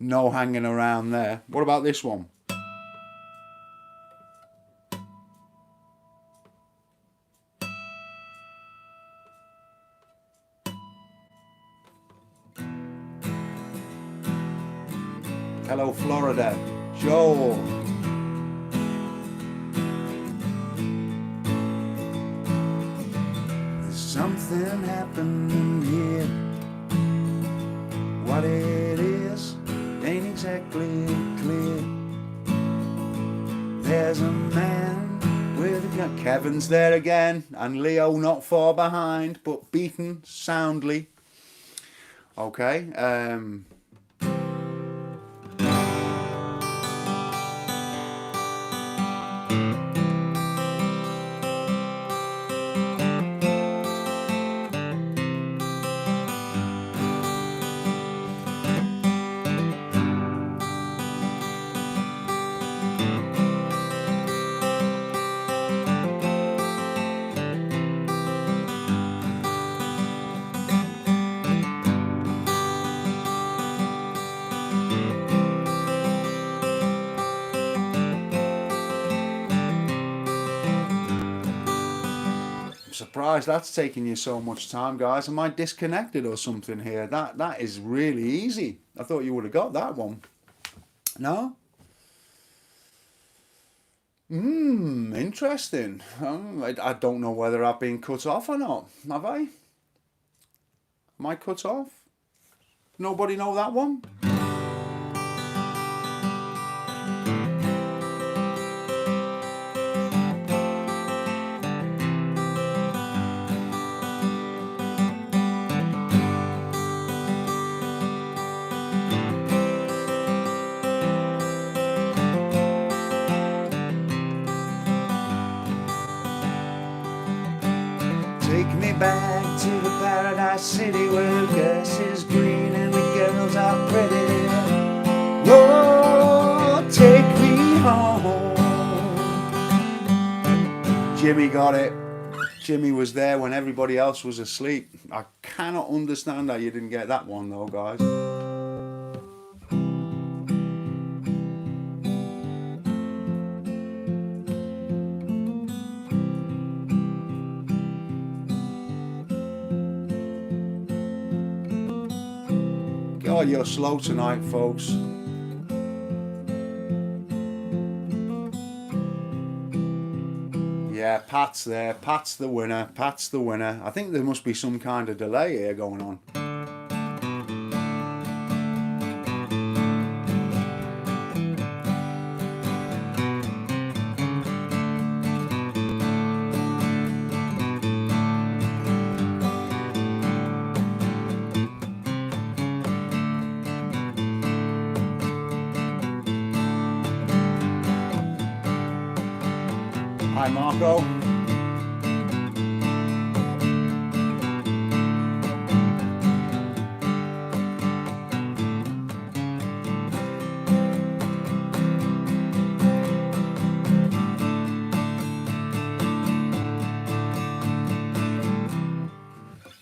No hanging around there. What about this one? Hello, Florida. Joel. There's something happening here. What it is ain't exactly clear. There's a man with a gun. Kevin's there again, and Leo not far behind, but beaten soundly. Okay. surprised that's taking you so much time, guys. Am I disconnected or something here? That is really easy. I thought you would have got that one. No? Interesting. I don't know whether I've been cut off or not. Have I? Am I cut off? Nobody know that one? Take me back to the paradise city where the grass is green and the girls are pretty. Whoa, take me home. Jimmy got it. Jimmy was there when everybody else was asleep. I cannot understand how you didn't get that one though, guys. God, you're slow tonight, folks. Yeah, Pat's there. Pat's the winner. Pat's the winner. I think there must be some kind of delay here going on. Hi, Marco.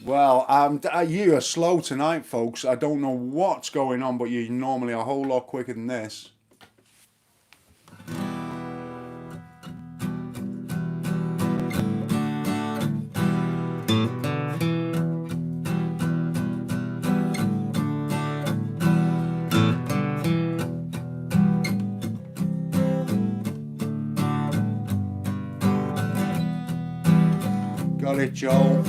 Well, you are slow tonight, folks. I don't know what's going on, but you're normally a whole lot quicker than this. Got it, Joel.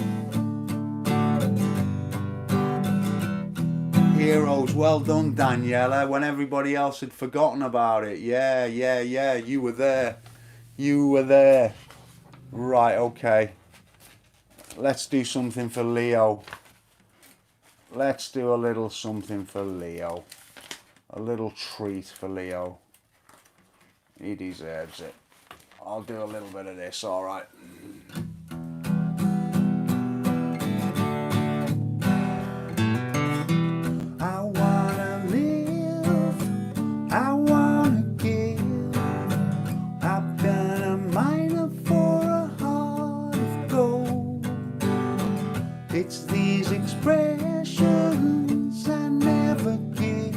Heroes, well done, Daniela, when everybody else had forgotten about it. Yeah, you were there. You were there. Right, okay. Let's do something for Leo. Let's do a little something for Leo. A little treat for Leo. He deserves it. I'll do a little bit of this, alright. It's these expressions I never get.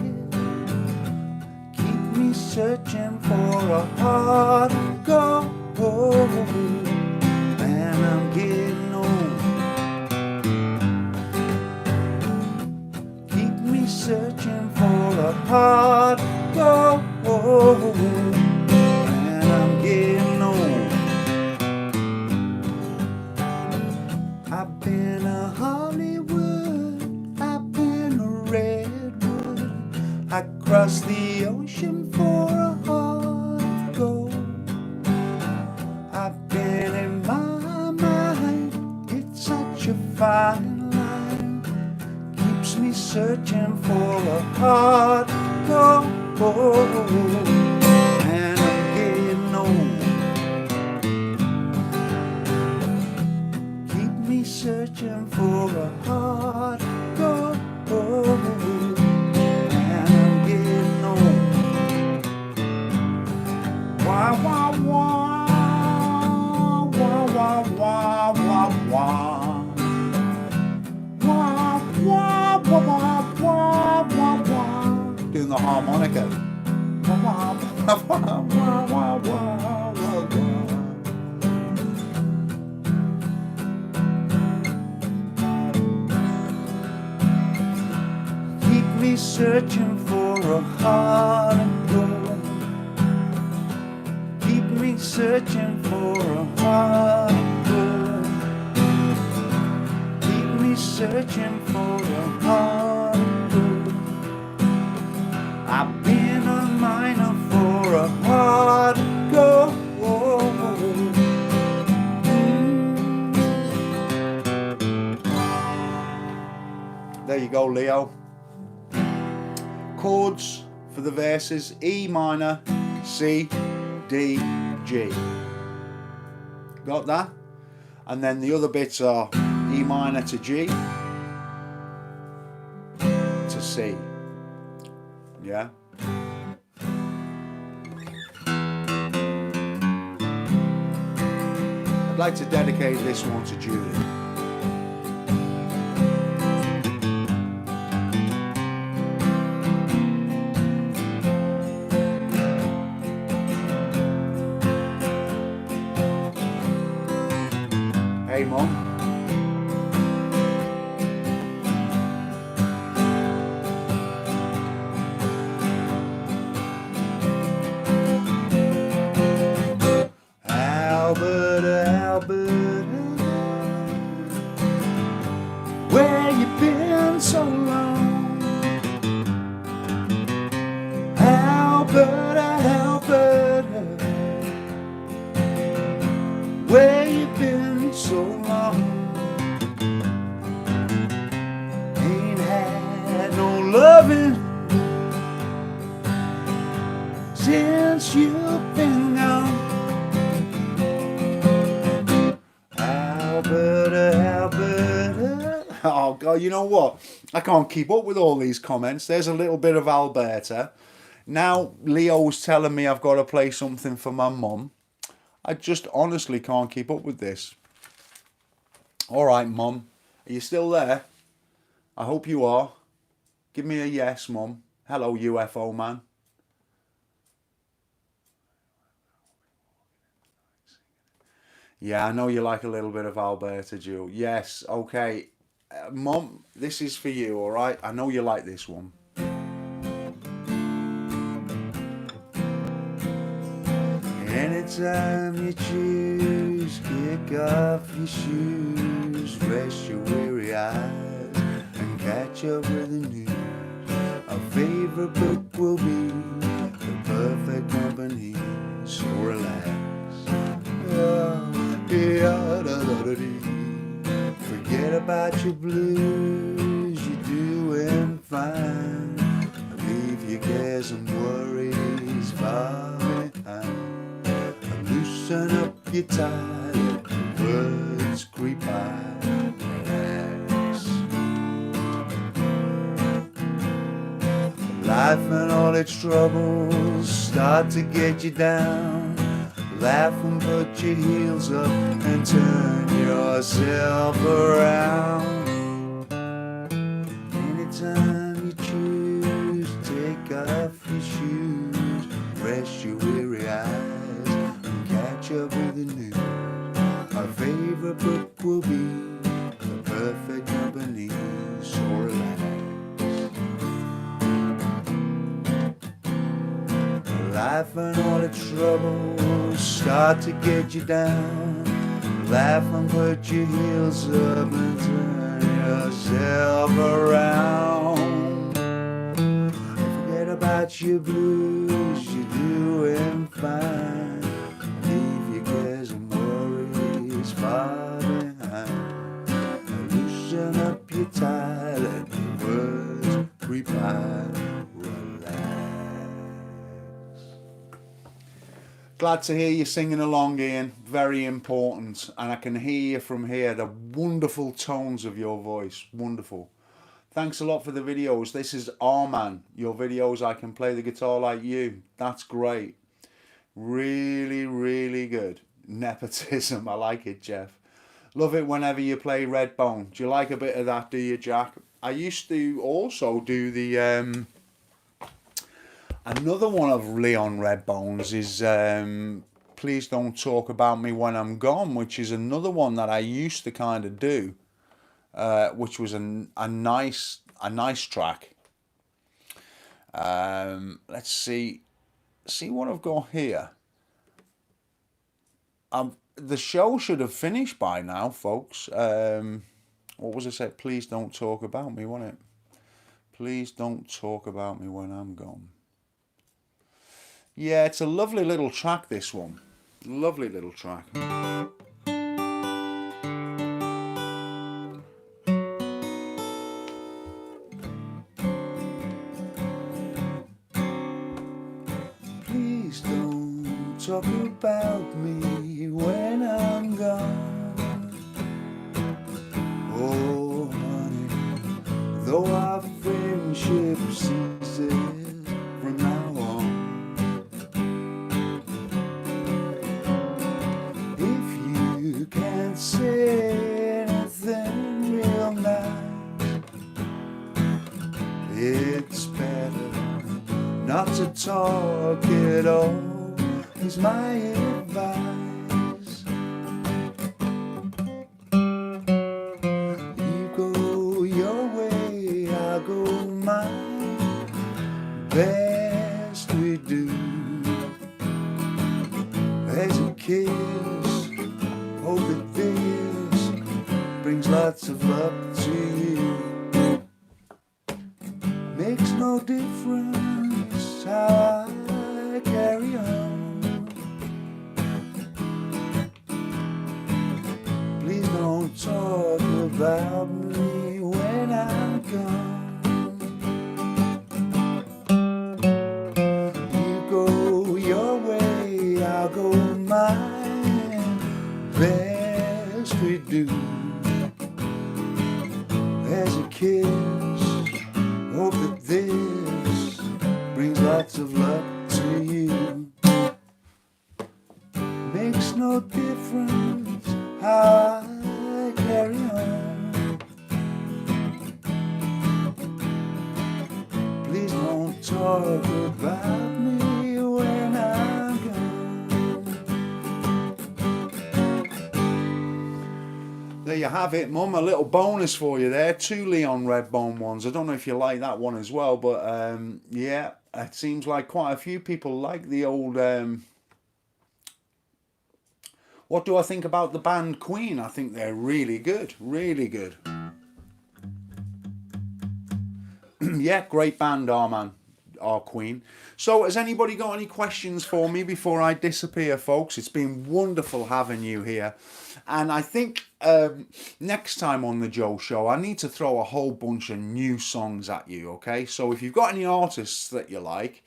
Keep me searching for a heart of gold. And I'm getting old. Keep me searching for a heart of gold. And I'm getting old. I've been a Hollywood, I've been a redwood. I crossed the ocean for a heart of gold. I've been in my mind, it's such a fine line. Keeps me searching for a heart of gold. And I'm getting old. Searching for a heart of gold. And I'm getting old. Wah, wah, wah. Wah, wah, wah, wah, wah. Wah, wah, wah, wah, wah, wah, wah. Doing the harmonica. Wah, wah, wah, wah, wah, wah, wah, wah. searching for a heart of gold. Keep me searching for a heart of gold. Keep me searching for a heart of gold. I've been a miner for a heart of gold. There you go, Leo. Chords for the verses: E minor, C, D, G. Got that? And then the other bits are E minor to G to C. Yeah? I'd like to dedicate this one to Julie. Hey, Mum. Albert, Albert, where you been so long? Albert, Albert, where you been so long? Ain't had no loving since you've been gone. Albert, Albert. Oh God, you know what? I can't keep up with all these comments. There's a little bit of Alberta. Now Leo's telling me I've got to play something for my mum. I just honestly can't keep up with this. All right, Mum. Are you still there? I hope you are. Give me a yes, Mum. Hello, UFO man. Yeah, I know you like a little bit of Alberta, Jewel. Yes, okay. Mum, this is for you, all right? I know you like this one. Anytime you choose, kick off your shoes, rest your weary eyes, and catch up with the news. Our favorite book will be The Perfect Company, so relax. Forget about your blues, you're doing fine. Leave your cares and worries far behind. Loosen up your tie, let the words creep by. Relax. Life and all its troubles start to get you down. Laugh and put your heels up and turn yourself around. Anytime you choose, take off your shoes, rest your weary eyes, and catch up with the news. Our favorite book will be The Perfect Company, so relax. Life and all its troubles start to get you down. Laugh and put your heels up and turn yourself around. Forget about your blues, you're doing fine. Leave your cares and worries far behind. Loosen up your tie, let the words creep by. Glad to hear you singing along, Ian. Very important. And I can hear you from here, the wonderful tones of your voice. Wonderful. Thanks a lot for the videos. This is Arman. Your videos, I can play the guitar like you. That's great. Really, really good. Nepotism. I like it, Jeff. Love it whenever you play Redbone. Do you like a bit of that, do you, Jack? I used to also do the... Another one of Leon Redbone's is Please Don't Talk About Me When I'm Gone, which is another one that I used to kind of do, which was a nice track. Let's see what I've got here. The show should have finished by now, folks. What was I say? Please don't talk about me, wasn't it? Please don't talk about me when I'm gone. Yeah, it's a lovely little track, this one. Lovely little track. Please don't talk about me when I'm gone. Oh, honey, though our friendship ceases from now on. If you can't say anything real nice, it's better not to talk at all, is my advice. You go your way, I'll go mine. Best we do. There's a kiss, hope that this brings lots of luck to you. Makes no difference how I carry on. Please don't talk about me when I'm gone. You go your way, I'll go mine. Best we do. There's a kiss, hope that this brings lots of luck to you. Makes no difference how I carry on. Please don't talk about me when I'm gone. There you have it, Mum. A little bonus for you there. 2 Leon Redbone ones. I don't know if you like that one as well, but yeah, it seems like quite a few people like the old... What do I think about the band Queen? I think they're really good. Really good. Yeah, great band, our Queen. So has anybody got any questions for me before I disappear, folks? It's been wonderful having you here. And I think next time on the Joe Show, I need to throw a whole bunch of new songs at you, okay? So if you've got any artists that you like,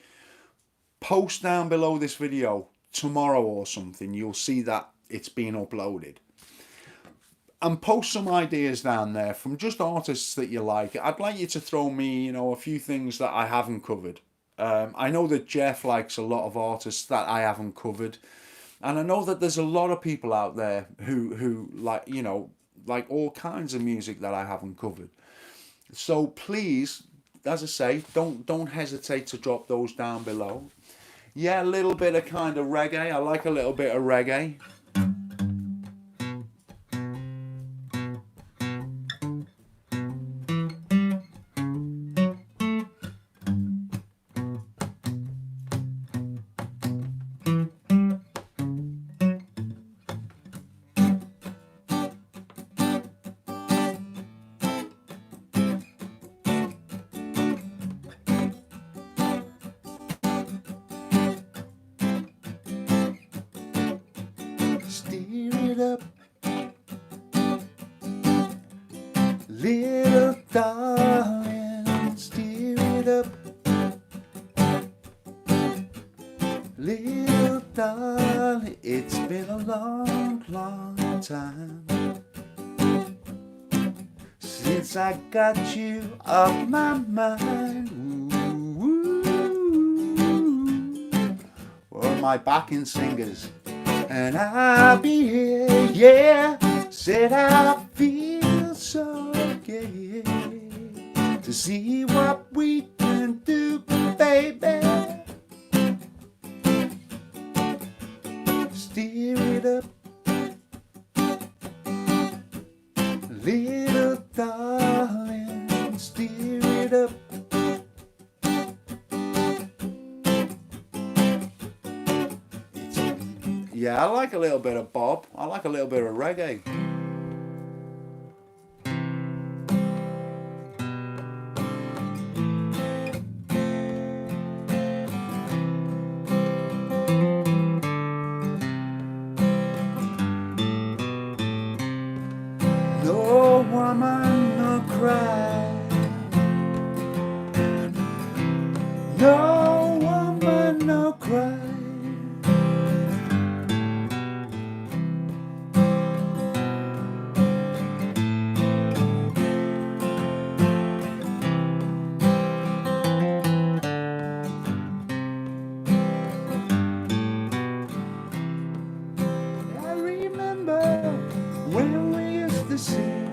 post down below this video tomorrow or something. You'll see that it's been uploaded. And post some ideas down there from just artists that you like. I'd like you to throw me, a few things that I haven't covered. I know that Jeff likes a lot of artists that I haven't covered. And I know that there's a lot of people out there who like, like all kinds of music that I haven't covered. So please, as I say, don't hesitate to drop those down below. Yeah, a little bit of kind of reggae. I like a little bit of reggae. Steer it up, little darling, steer it up, little darling, it's been a long, long time since I got you off my mind. Ooh, well, my backing singers. And I'll be here, yeah, said I feel so gay to see what we can do, baby. Steer it up, little darling, steer it up, Yeah, I like a little bit of Bob. I like a little bit of reggae. No woman, no cry. No woman, no cry. I remember when we used to sing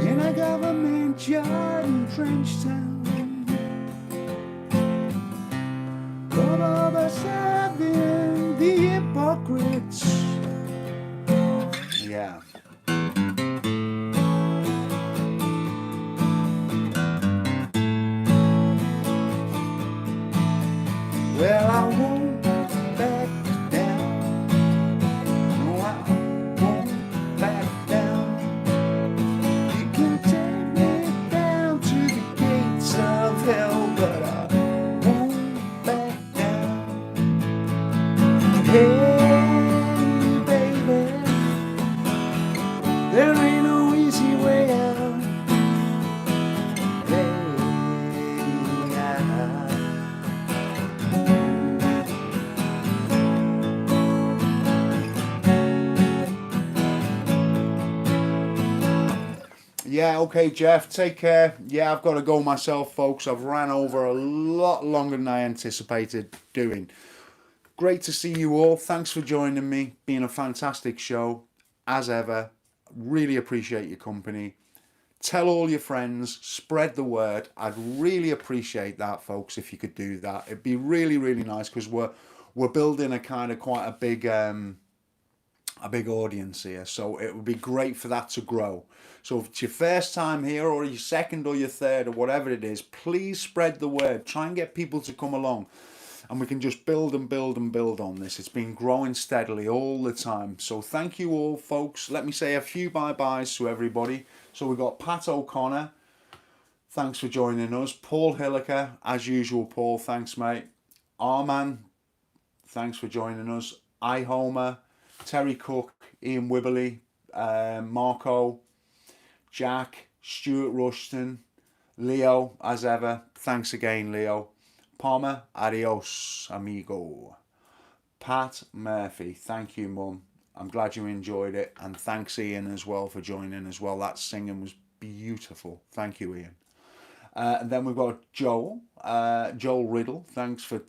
in a government yard in Trenchtown. All of us have been the hypocrites. Yeah. Well, I won't back down. No, I won't back down. You can take me down to the gates of hell, but I won't back down. Hey, baby, there ain't no easy way out. Hey, yeah, okay, Jeff, take care. Yeah, I've got to go myself, folks. I've ran over a lot longer than I anticipated doing. Great to see you all. Thanks for joining me. Been a fantastic show, as ever. Really appreciate your company. Tell all your friends, spread the word. I'd really appreciate that, folks, if you could do that. It'd be really, really nice because we're building a kind of quite a big audience here, so it would be great for that to grow. So if it's your first time here or your second or your third or whatever it is, please spread the word. Try and get people to come along, and we can just build and build and build on this. It's been growing steadily all the time. So thank you all, folks. Let me say a few bye-byes to everybody. So we've got Pat O'Connor. Thanks for joining us. Paul Hilliker, as usual, Paul. Thanks, mate. Arman, thanks for joining us. iHomer, Terry Cook, Ian Wibberley, Marco, Jack, Stuart Rushton, Leo, as ever. Thanks again, Leo. Palmer, adios, amigo. Pat Murphy, thank you, Mum. I'm glad you enjoyed it. And thanks, Ian, as well, for joining as well. That singing was beautiful. Thank you, Ian. And then we've got Joel Riddle. Thanks for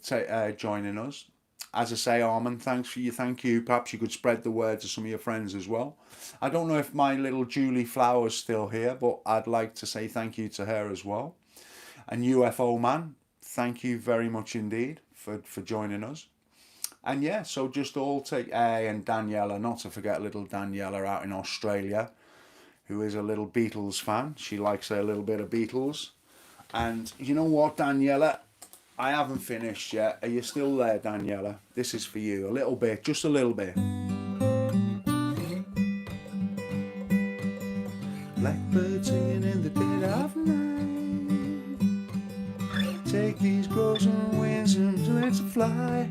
joining us. As I say, Armin, thanks for you. Thank you. Perhaps you could spread the word to some of your friends as well. I don't know if my little Julie Flower's still here, but I'd like to say thank you to her as well. And UFO Man, thank you very much indeed for joining us. And yeah, so just all take and Daniela, not to forget little Daniela out in Australia, who is a little Beatles fan. She likes her little bit of Beatles. And you know what, Daniela? I haven't finished yet. Are you still there, Daniela? This is for you. A little bit, just a little bit. Blackbird singing in the dead of night. Take these frozen wings and let's fly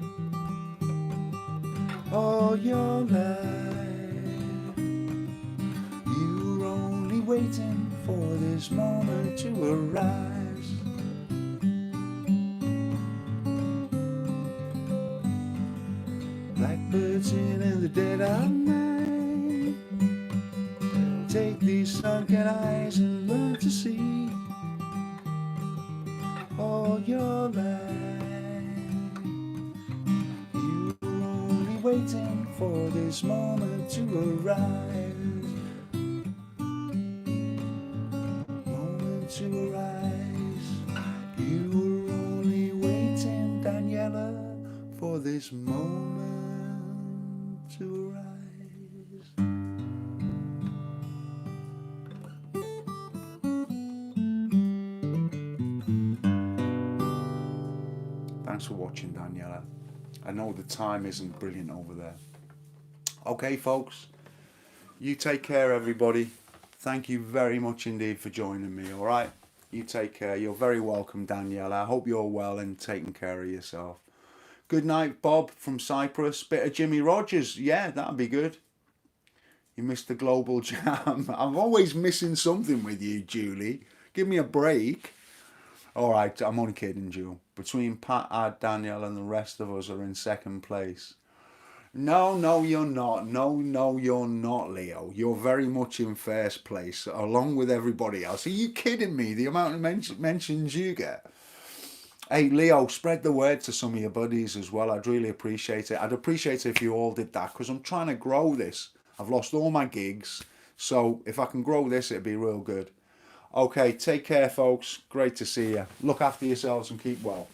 all your life. You're only waiting for this moment to arise. Blackbirds in the dead of night. Take these sunken eyes and learn to see all your life. You're only waiting for this moment to arise. Moment to arise. You were only waiting, Daniela, for this moment to arise. Thanks for watching, Daniela. I know the time isn't brilliant over there. Okay, folks, you take care, everybody. Thank you very much indeed for joining me, all right? You take care. You're very welcome, Danielle. I hope you're well and taking care of yourself. Good night, Bob from Cyprus. Bit of Jimmy Rogers. Yeah, that'd be good. You missed the global jam. I'm always missing something with you, Julie. Give me a break. All right, I'm only kidding, Jewel. Between Pat, Danielle, and the rest of us are in second place. No, no, you're not. No, no, you're not, Leo. You're very much in first place, along with everybody else. Are you kidding me? The amount of mentions you get. Hey, Leo, spread the word to some of your buddies as well. I'd really appreciate it. I'd appreciate it if you all did that because I'm trying to grow this. I've lost all my gigs. So if I can grow this, it'd be real good. Okay, take care, folks. Great to see you. Look after yourselves and keep well.